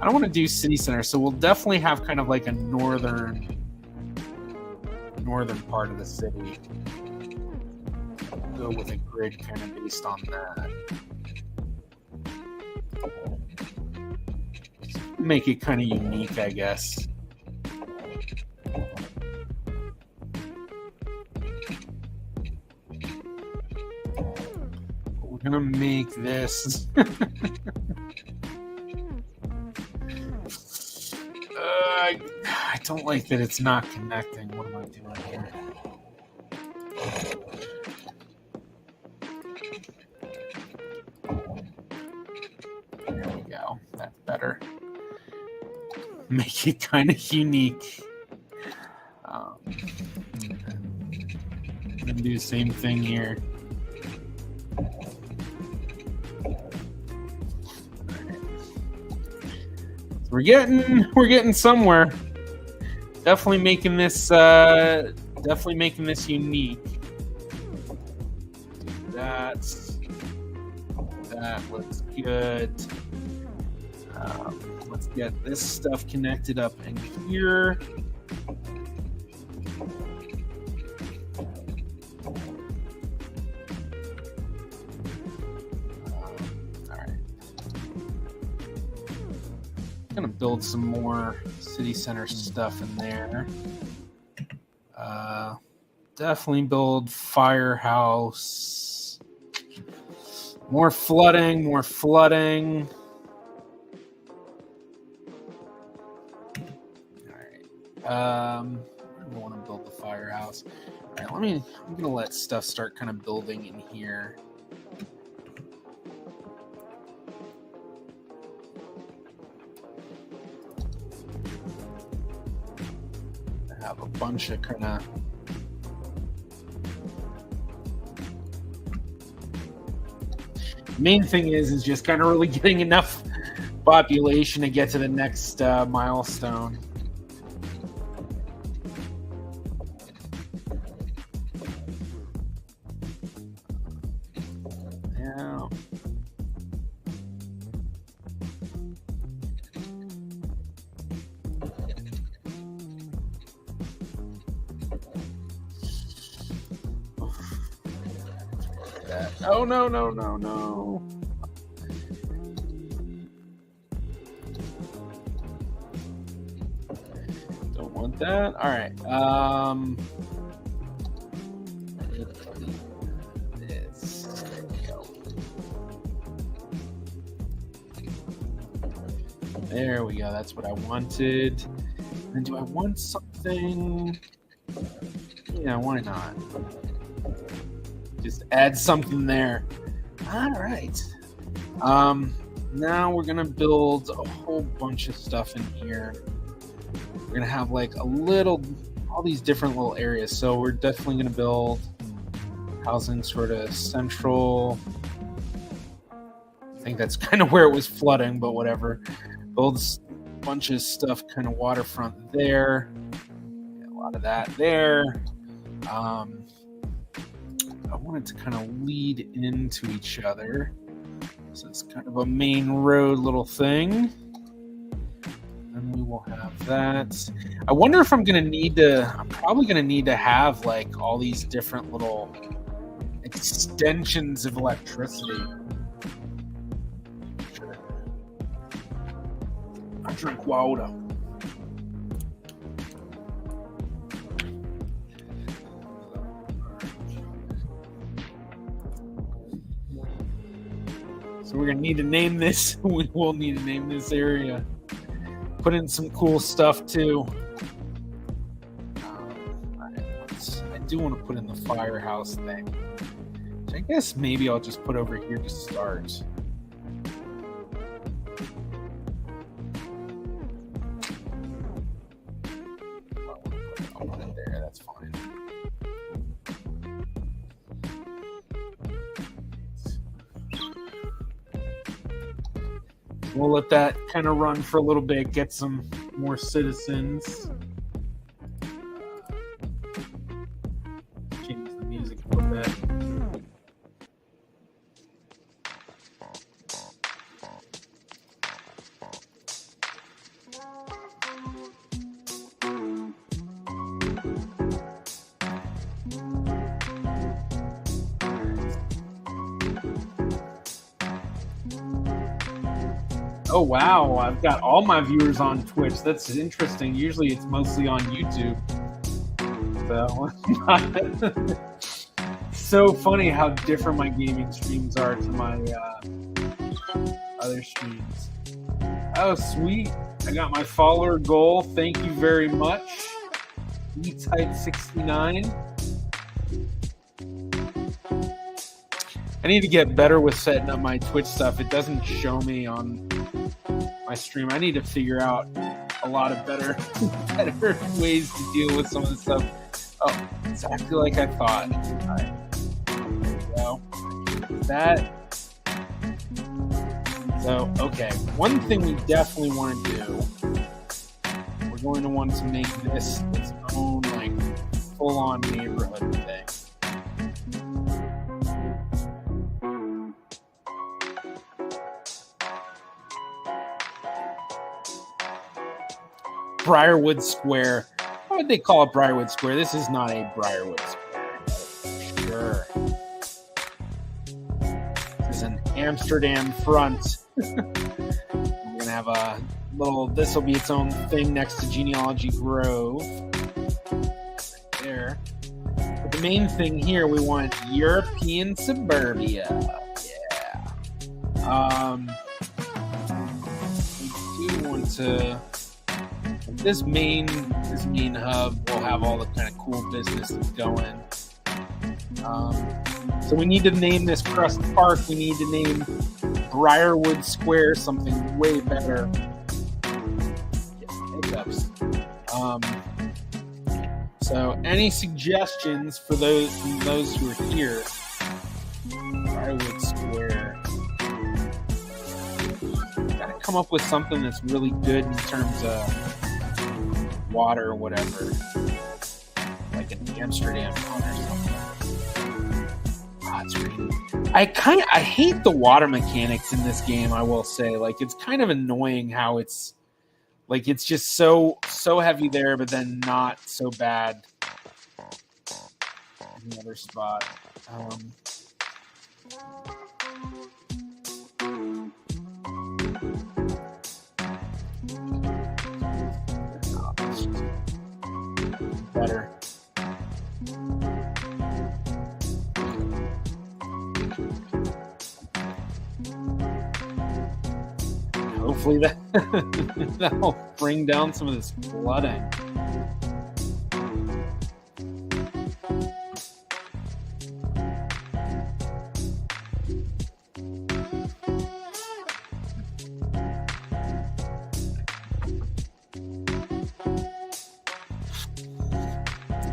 I don't want to do city center, so we'll definitely have kind of like a northern part of the city. Go with a grid kind of based on that. Make it kind of unique, I guess. We're gonna make this. I don't like that it's not connecting. What am I doing here? There we go. That's better. Make it kind of unique. gonna do the same thing here. So we're getting somewhere. Definitely making this unique. That looks good. Let's get this stuff connected up in here. All right. I'm gonna build some more city center stuff in there. Definitely build firehouse. More flooding. All right. I don't want to build the firehouse. All right, I'm gonna let stuff start kind of building in here. I have a bunch of kind of main thing is just kind of really getting enough population to get to the next milestone. Yeah. Oh, no. Don't want that. All right. There we go. That's what I wanted. And do I want something? Yeah, why not? Just add something there. All right. Now we're gonna build a whole bunch of stuff in here. We're gonna have like all these different little areas. So we're definitely gonna build housing sort of central. I think that's kind of where it was flooding, but whatever. Build a bunch of stuff kind of waterfront there. Yeah, a lot of that there. I wanted to kind of lead into each other. So it's kind of a main road little thing. And we will have that. I wonder if I'm probably going to need to have like all these different little extensions of electricity. I drink water. So we're gonna need to name this. We will need to name this area. Put in some cool stuff too. I do want to put in the firehouse thing, which I guess maybe I'll just put over here to start. I'll put it there. That's fine. We'll let that kind of run for a little bit, get some more citizens. Change the music a little bit. Oh, wow. I've got all my viewers on Twitch. That's interesting. Usually it's mostly on YouTube. So, so funny how different my gaming streams are to my other streams. Oh, sweet. I got my follower goal. Thank you very much. E-Type69. I need to get better with setting up my Twitch stuff. It doesn't show me on my stream. I need to figure out a lot of better ways to deal with some of the stuff. Oh, exactly like I thought. All right, there we go. That. So, okay, one thing we definitely want to do, we're going to want to make this its own, like, full-on neighborhood thing. Briarwood Square. Why would they call it Briarwood Square? This is not a Briarwood Square. Sure. This is an Amsterdam front. We're going to have a little, this will be its own thing next to Genealogy Grove. Right there. But the main thing here, we want European suburbia. Yeah. We do want to, this main hub will have all the kind of cool businesses going. So we need to name this Crest Park. We need to name Briarwood Square something way better. Hiccups. So any suggestions for those who are here? Briarwood Square. Gotta come up with something that's really good in terms of water or whatever. Like an Amsterdam one or something. Oh, it's raining. I hate the water mechanics in this game, I will say. Like, it's kind of annoying how it's like it's just so heavy there, but then not so bad in the other spot. Better. Hopefully that'll bring down some of this flooding.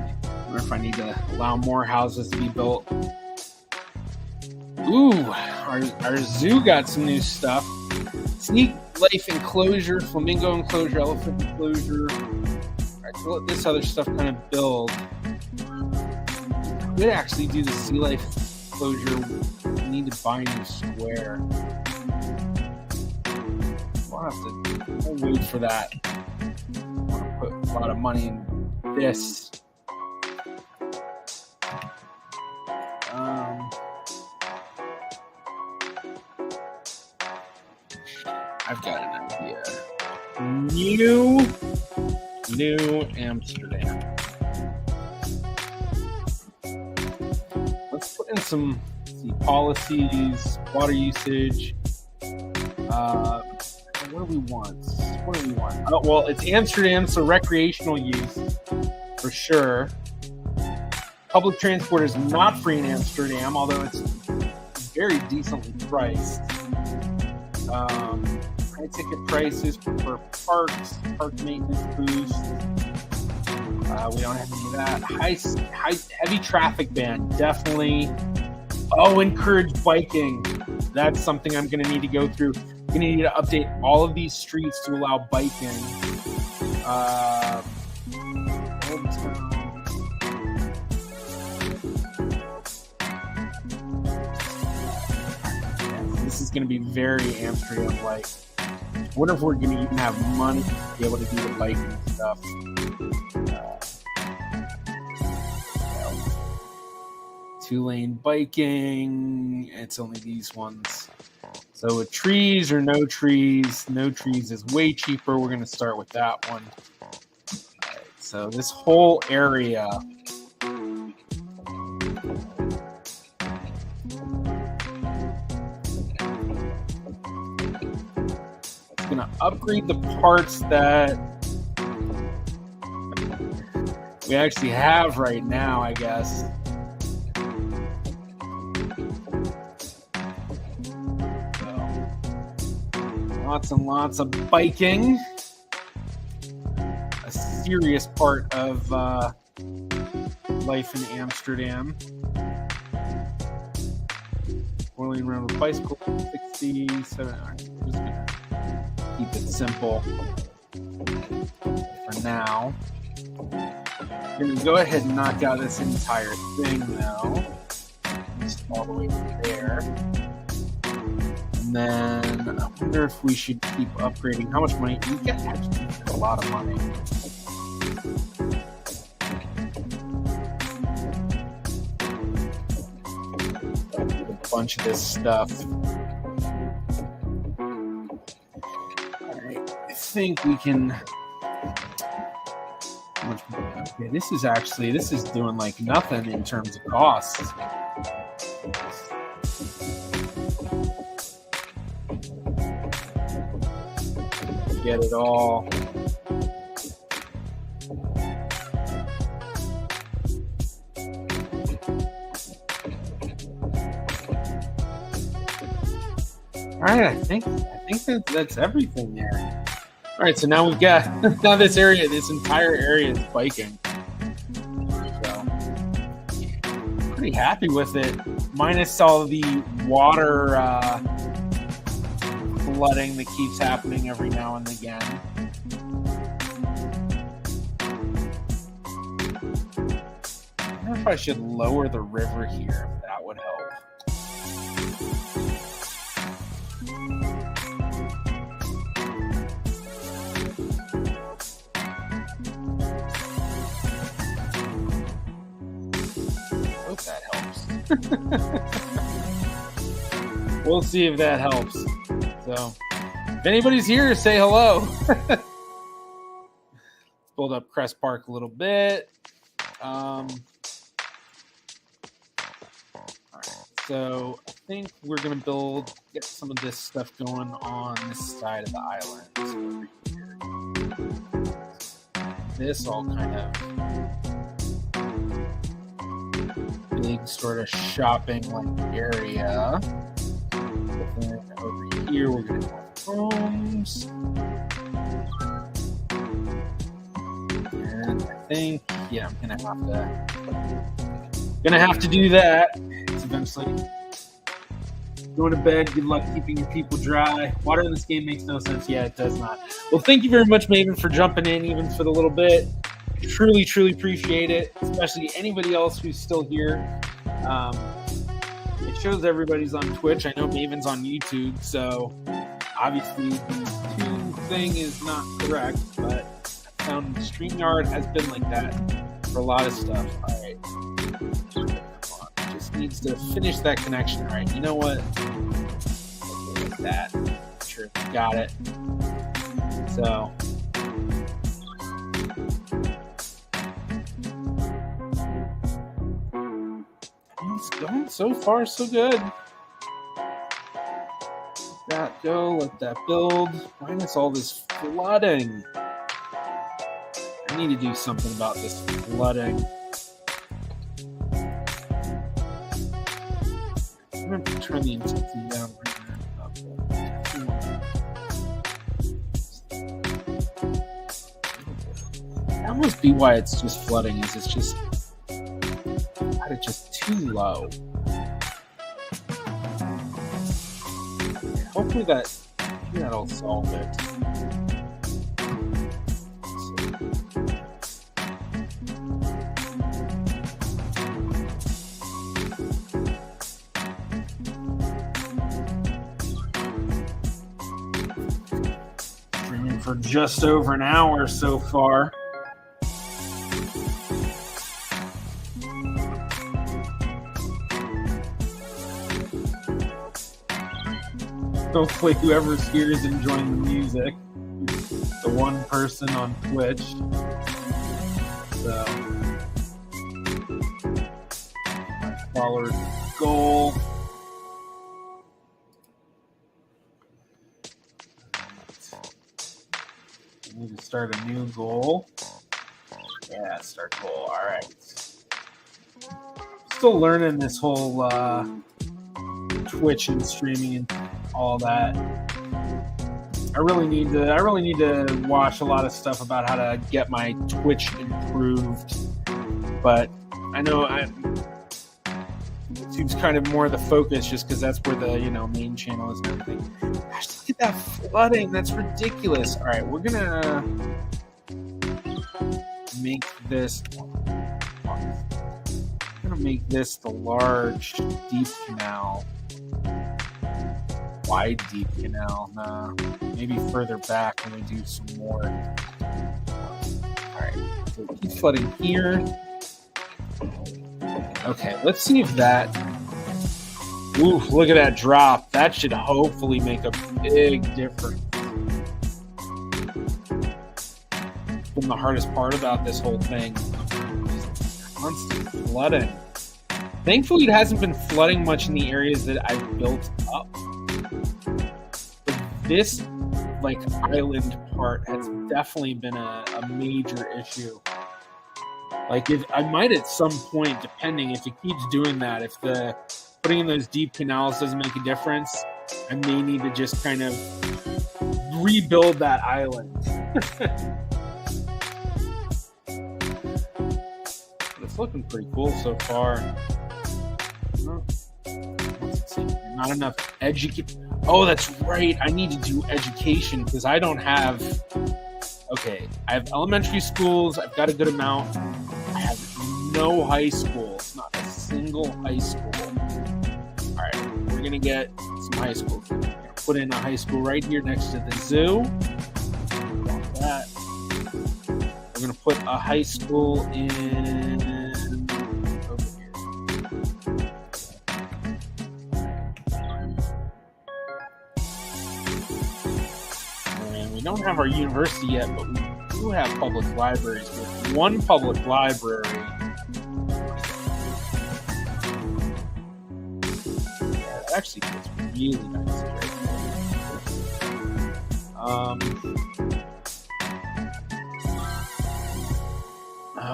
I wonder if I need to allow more houses to be built. Ooh, our zoo got some new stuff. Sneak life enclosure, flamingo enclosure, elephant enclosure. Alright, so let this other stuff kind of build. We could actually do the sea life enclosure. We need to buy a new square. We'll wait for that. I want to put a lot of money in this. I've got an idea. New Amsterdam. Let's put in some policies, water usage. What do we want? Oh, well, it's Amsterdam, so recreational use for sure. Public transport is not free in Amsterdam, although it's very decently priced. High ticket prices for parks, park maintenance boost. We don't have any of that. Heavy traffic ban, definitely. Oh, encourage biking. That's something I'm going to need to go through. I'm going to need to update all of these streets to allow biking. This is going to be very Amsterdam-like. I wonder if we're going to even have money to be able to do the biking stuff. Two-lane biking. It's only these ones. So with trees or no trees is way cheaper. We're going to start with that one. All right, so this whole area. Going to upgrade the parts that we actually have right now, I guess. So, lots and lots of biking. a serious part of life in Amsterdam. Whirling around with bicycle, 67. All right, I'm just gonna keep it simple for now. I'm gonna go ahead and knock out this entire thing now, just all the way to there. And then I wonder if we should keep upgrading. How much money? We get actually a lot of money. A bunch of this stuff. Alright, I think we can. Okay, this is doing like nothing in terms of costs. Get it all. All right, I think that's everything there. All right, so now we've got this entire area is biking. So pretty happy with it, minus all the water flooding that keeps happening every now and again. I wonder if I should lower the river here, if that would help. I hope that helps. We'll see if that helps. So, if anybody's here, say hello. Let's build up Crest Park a little bit. All right, so I think we're going to get some of this stuff going on this side of the island. So over here. This all kind of big sort of shopping like area. And then over here, we're going to have homes. And I think, yeah, I'm going to have to do that. It's eventually going to bed. Good luck keeping your people dry. Water in this game makes no sense. Yeah, it does not. Well, thank you very much, Maven, for jumping in even for the little bit. Truly, truly appreciate it, especially anybody else who's still here. It shows everybody's on Twitch. I know Maven's on YouTube, so obviously the two thing is not correct, but I found StreamYard has been like that for a lot of stuff. All right. Just needs to finish that connection. All right. You know what? Okay, like that. Sure, got it. So. It's going so far, so good. Let that go, let that build. Minus all this flooding. I need to do something about this flooding. I'm going to turn the intensity down right now. That must be why it's just flooding, is it's just too low. Hopefully that'll solve it. Streaming for just over an hour so far. Hopefully whoever's here is enjoying the music. The one person on Twitch. So my follower's goal. I need to start a new goal. Yeah, start goal. All right. Still learning this whole Twitch and streaming and all that. I really need to watch a lot of stuff about how to get my Twitch improved. But I know YouTube's kind of more the focus just because that's where the main channel is and everything. Gosh, look at that flooding. That's ridiculous. All right, we're gonna make this. I'm gonna make this the large deep canal. Wide deep canal. Nah, maybe further back when we do some more. Alright, so keep flooding here. Okay, let's see if that. Oof, look at that drop. That should hopefully make a big difference. Been the hardest part about this whole thing. Constant flooding. Thankfully, it hasn't been flooding much in the areas that I've built up. This island part has definitely been a major issue. I might at some point, depending if it keeps doing that, if the putting in those deep canals doesn't make a difference, I may need to just kind of rebuild that island. It's looking pretty cool so far. Not enough education. Oh, that's right. I need to do education because I don't have. Okay, I have elementary schools. I've got a good amount. I have no high schools. Not a single high school. All right, we're gonna get some high schools. We're gonna put in a high school right here next to the zoo. That. We're gonna put a high school in. We don't have our university yet, but we do have public libraries. With one public library. Yeah, it actually gets really nice right.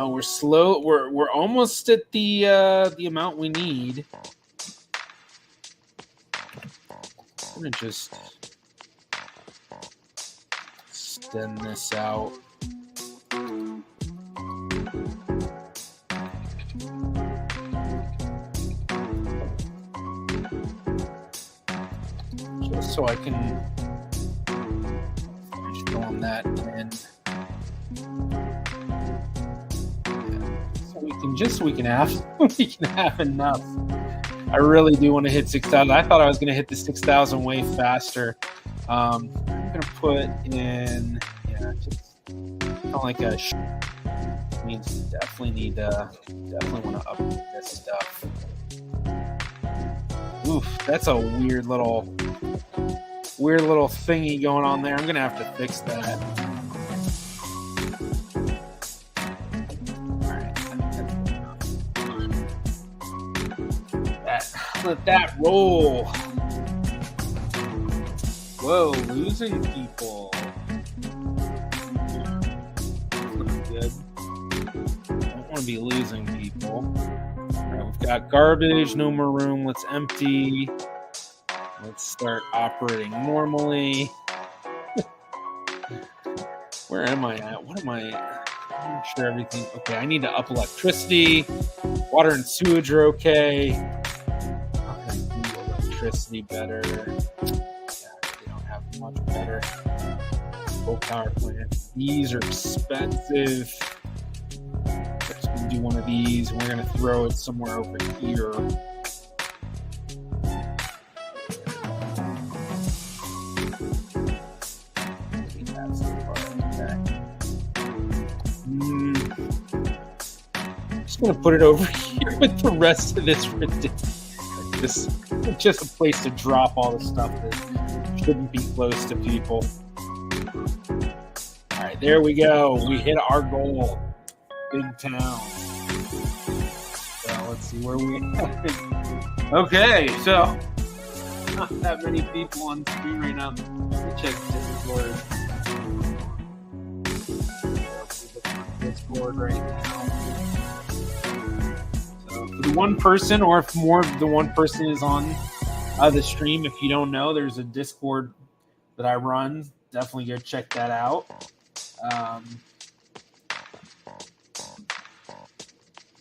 We're slow. We're almost at the amount we need. I'm gonna just extend this out. Just so I can finish filling that in. So we can have enough. I really do want to hit 6,000. I thought I was going to hit the 6,000 way faster. I'm going to put in, just kind of like a means definitely want to update this stuff. Oof, that's a weird little thingy going on there. I'm going to have to fix that. Let that roll. Whoa, losing people. Looks good. Don't want to be losing people. All right, we've got garbage, no more room. Let's empty. Let's start operating normally. Where am I at? What am I? I'm not sure everything. Okay, I need to up electricity. Water and sewage are okay. Electricity better. They don't have much better. Coal power plants. These are expensive. We're just gonna do one of these. And we're gonna throw it somewhere over here. I'm just gonna put it over here with the rest of this ridiculous. This is just a place to drop all the stuff that shouldn't be close to people. All right, there we go. We hit our goal. Big town. So let's see where we are. Okay, so not that many people on screen right now. Let me check Discord. Discord right now. The one person, or if more of the one person is on the stream, if you don't know, there's a Discord that I run definitely go check that out.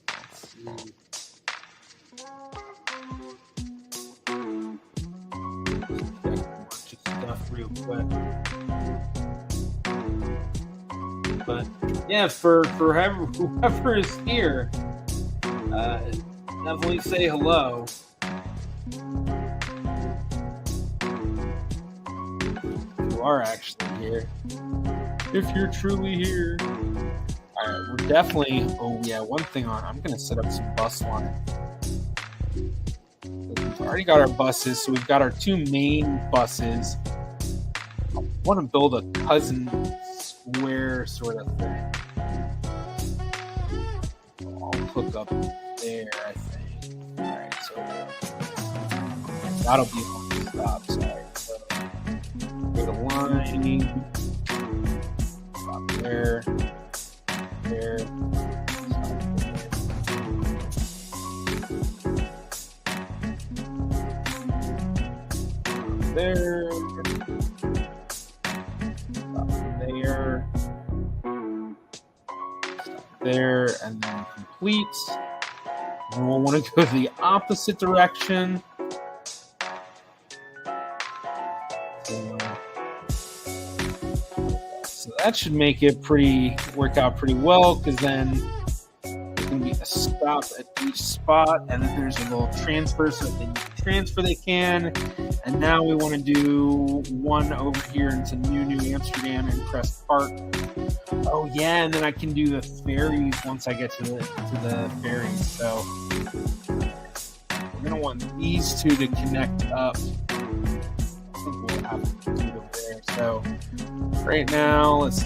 Let's see. Stuff real quick. But yeah, for whoever is here, definitely say hello. You are actually here. If you're truly here. All right, we're definitely. Oh yeah, one thing on. I'm gonna set up some bus lines. We've already got our buses, so we've got our two main buses. I want to build a cousin square sort of thing. I'll hook up there, I think. All right, so that'll be one stop. Sorry. So go to line. Stop there. There. There, there, and then complete. And we'll want to go the opposite direction. So that should make it work out pretty well, because then there's going to be a stop at each spot, and then there's a little transfer, so if they need to transfer, they can. And now we want to do one over here into New Amsterdam and Crest Park. Oh yeah, and then I can do the ferries once I get to the ferries. So we're gonna want these two to connect up. I think we'll have to do them there. So right now, let's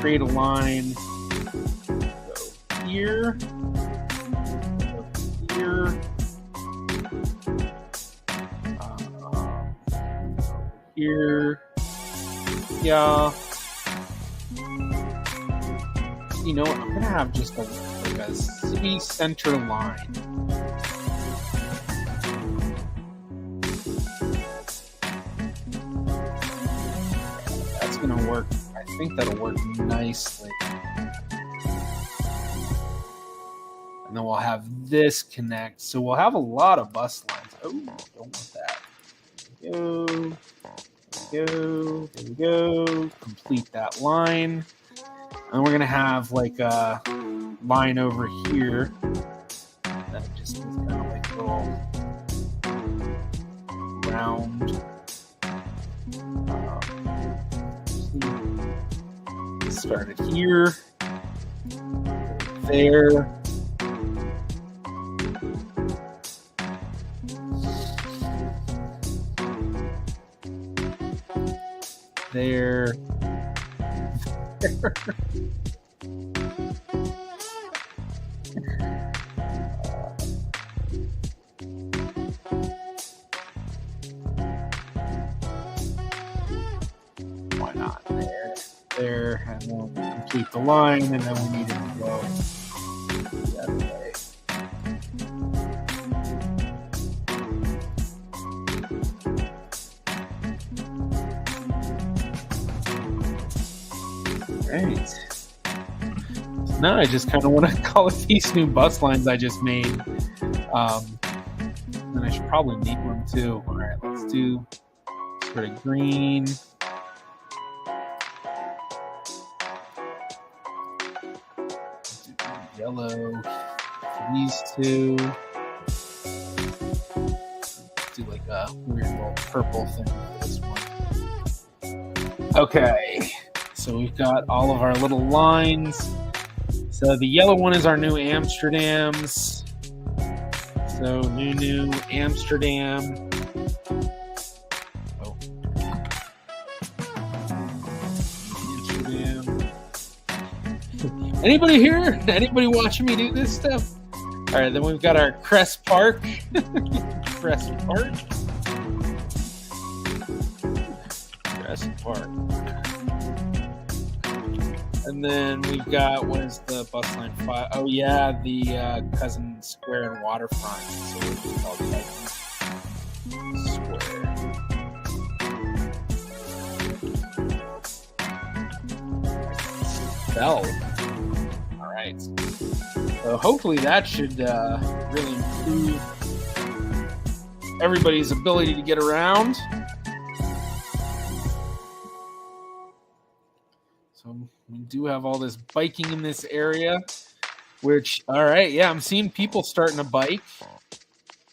create a line. Go here. Go here. Here, yeah. You know what? I'm gonna have just a city center line. That's gonna work. I think that'll work nicely. And then we'll have this connect. So we'll have a lot of bus lines. Oh, don't want that. There we go. Complete that line. And we're going to have like a line over here that just is kind of like a little round. Started here. There. There. Why not? There, and then we'll complete the line, and then we need it to go the other way. Right. So now I just kind of want to call it these new bus lines I just made. And I should probably need one too. All right, let's do sort of green. Yellow. These two. Let's do like a weird little purple thing for this one. Okay. So we've got all of our little lines. So the yellow one is our New Amsterdams. So New Amsterdam. Oh. Amsterdam. Anybody here? Anybody watching me do this stuff? All right, then we've got our Crest Park. Crest Park. Crest Park. And then we've got, what is the bus line 5? Oh, yeah, the Cousin Square and Waterfront. So we'll just call it Cousin Square. fell. All right. So hopefully that should really improve everybody's ability to get around. So we do have all this biking in this area, which, all right, yeah, I'm seeing people starting to bike.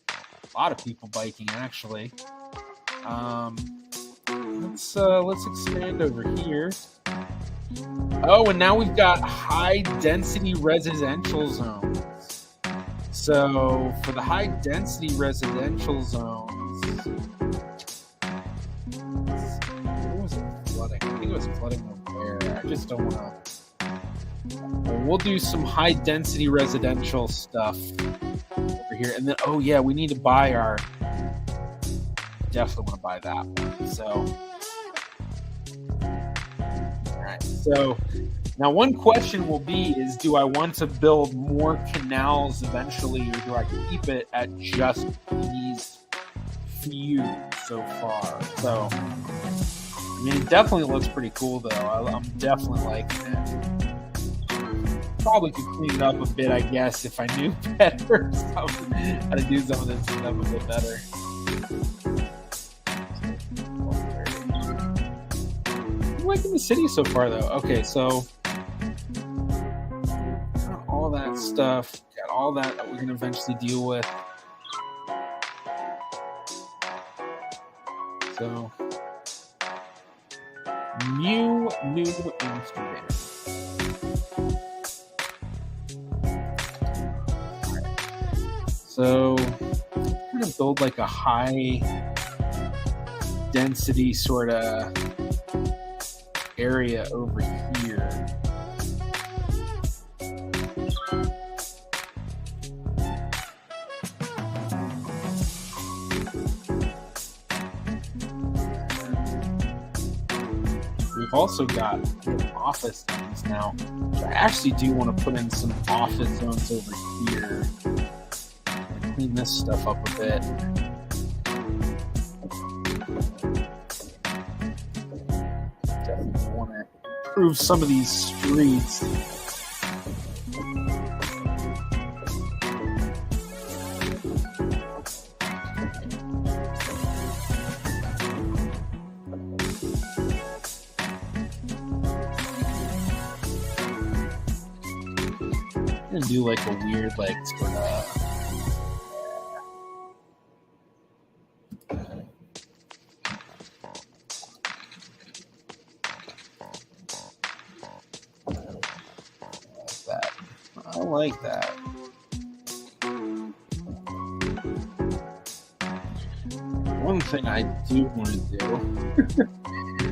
A lot of people biking, actually. Let's expand over here. Oh, and now we've got high density residential zones. So for the high density residential zones, what was it flooding? I think it was flooding over there. I just don't want to. We'll do some high density residential stuff over here, and then we need to buy our. Definitely want to buy that one. So. So now one question will be is, do I want to build more canals eventually, or do I keep it at just these few so far? So, I mean, it definitely looks pretty cool, though. I'm definitely liking it. Probably could clean it up a bit, I guess, if I knew better how to do some of this stuff a bit better. Liking the city so far, though. Okay, so got all that stuff, got all that we're gonna eventually deal with. So new Amsterdam. So I'm gonna build like a high density sort of area over here. We've also got office zones now. So I actually do want to put in some office zones over here. Clean this stuff up a bit. Improve some of these streets. I'm gonna do like a weird, like sort of. I like that. One thing I do want to do,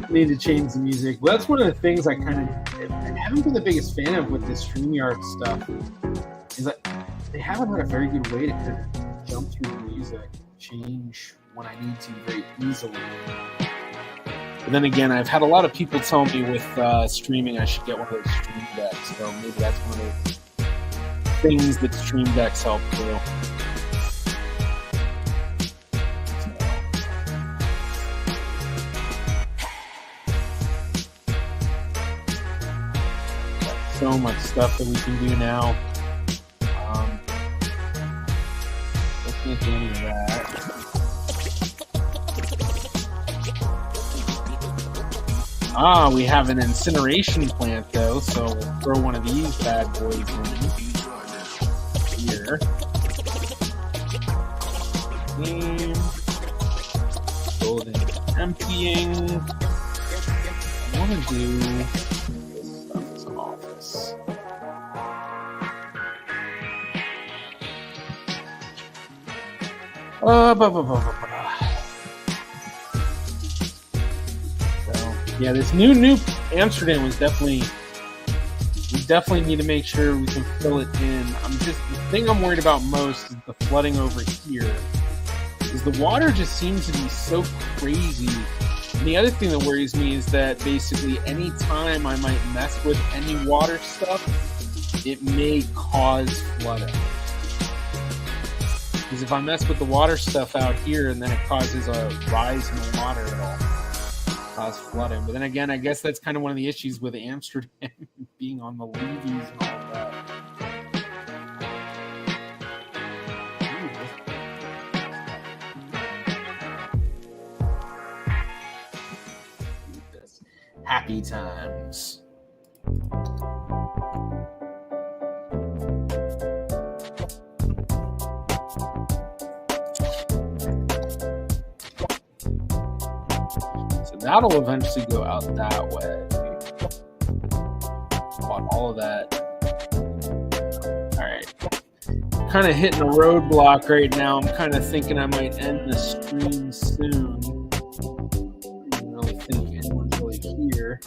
need to change the music. Well, that's one of the things I haven't been the biggest fan of with this StreamYard stuff, is that they haven't had a very good way to kind of jump through the music, change when I need to very easily. But then again, I've had a lot of people tell me with streaming I should get one of those stream decks, so maybe that's one of those things that stream decks help do. So much stuff that we can do now. I can't do any of that. We have an incineration plant though, so we'll throw one of these bad boys in here. Building emptying. I want to do this stuff as an office. Yeah, this new Amsterdam was definitely. We definitely need to make sure we can fill it in. The thing I'm worried about most is the flooding over here. Because the water just seems to be so crazy. And the other thing that worries me is that basically any time I might mess with any water stuff, it may cause flooding. Because if I mess with the water stuff out here and then it causes a rise in the water at all. cause flooding. But then again, I guess that's kind of one of the issues with Amsterdam being on the levees and all of that. Happy times. So that'll eventually go out that way. Bought all of that. All right. Kind of hitting a roadblock right now. I'm kind of thinking I might end the stream soon. I don't really think anyone's really here.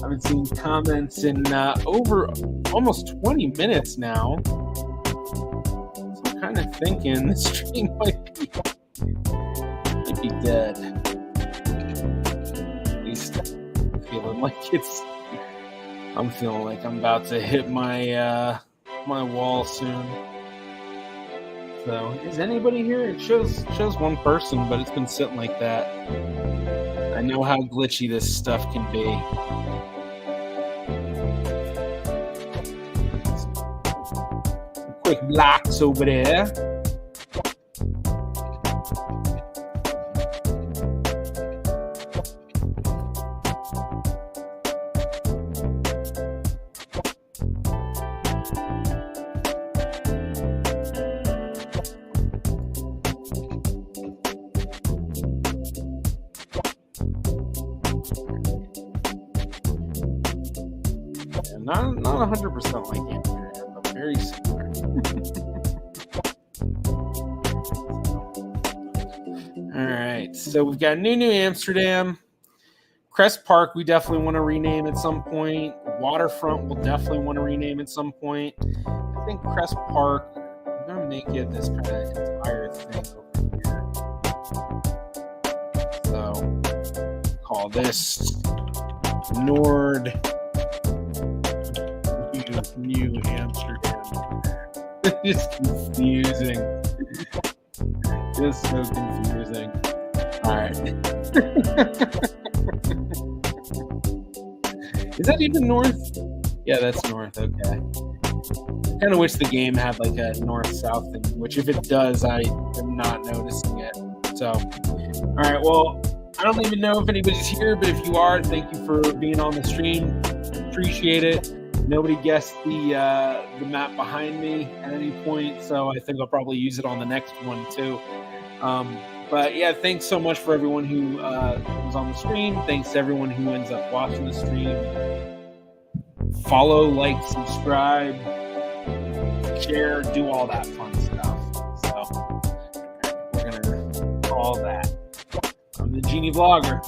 I've been seeing comments in over almost 20 minutes now. So I'm kind of thinking the stream might be dead. At least I'm feeling like I'm about to hit my my wall soon. So is anybody here? It shows one person, but it's been sitting like that. I know how glitchy this stuff can be. Some quick blocks over there. Not 100% like Amsterdam, but very similar. All right, so we've got New Amsterdam. Crest Park, we definitely want to rename at some point. Waterfront, we'll definitely want to rename at some point. I think Crest Park, I'm going to make it this kind of entire thing over here. So, call this Nord New Amsterdam. Just confusing. Just so confusing. All right. Is that even north? Yeah, that's north. Okay. I kind of wish the game had like a north-south thing, which if it does, I am not noticing it. So, all right. Well, I don't even know if anybody's here, but if you are, thank you for being on the stream. Appreciate it. Nobody guessed the map behind me at any point, so I think I'll probably use it on the next one too. But yeah, thanks so much for everyone who was on the stream. Thanks to everyone who ends up watching the stream. Follow, like, subscribe, share, do all that fun stuff. So we're gonna call that. I'm the Genie Vlogger.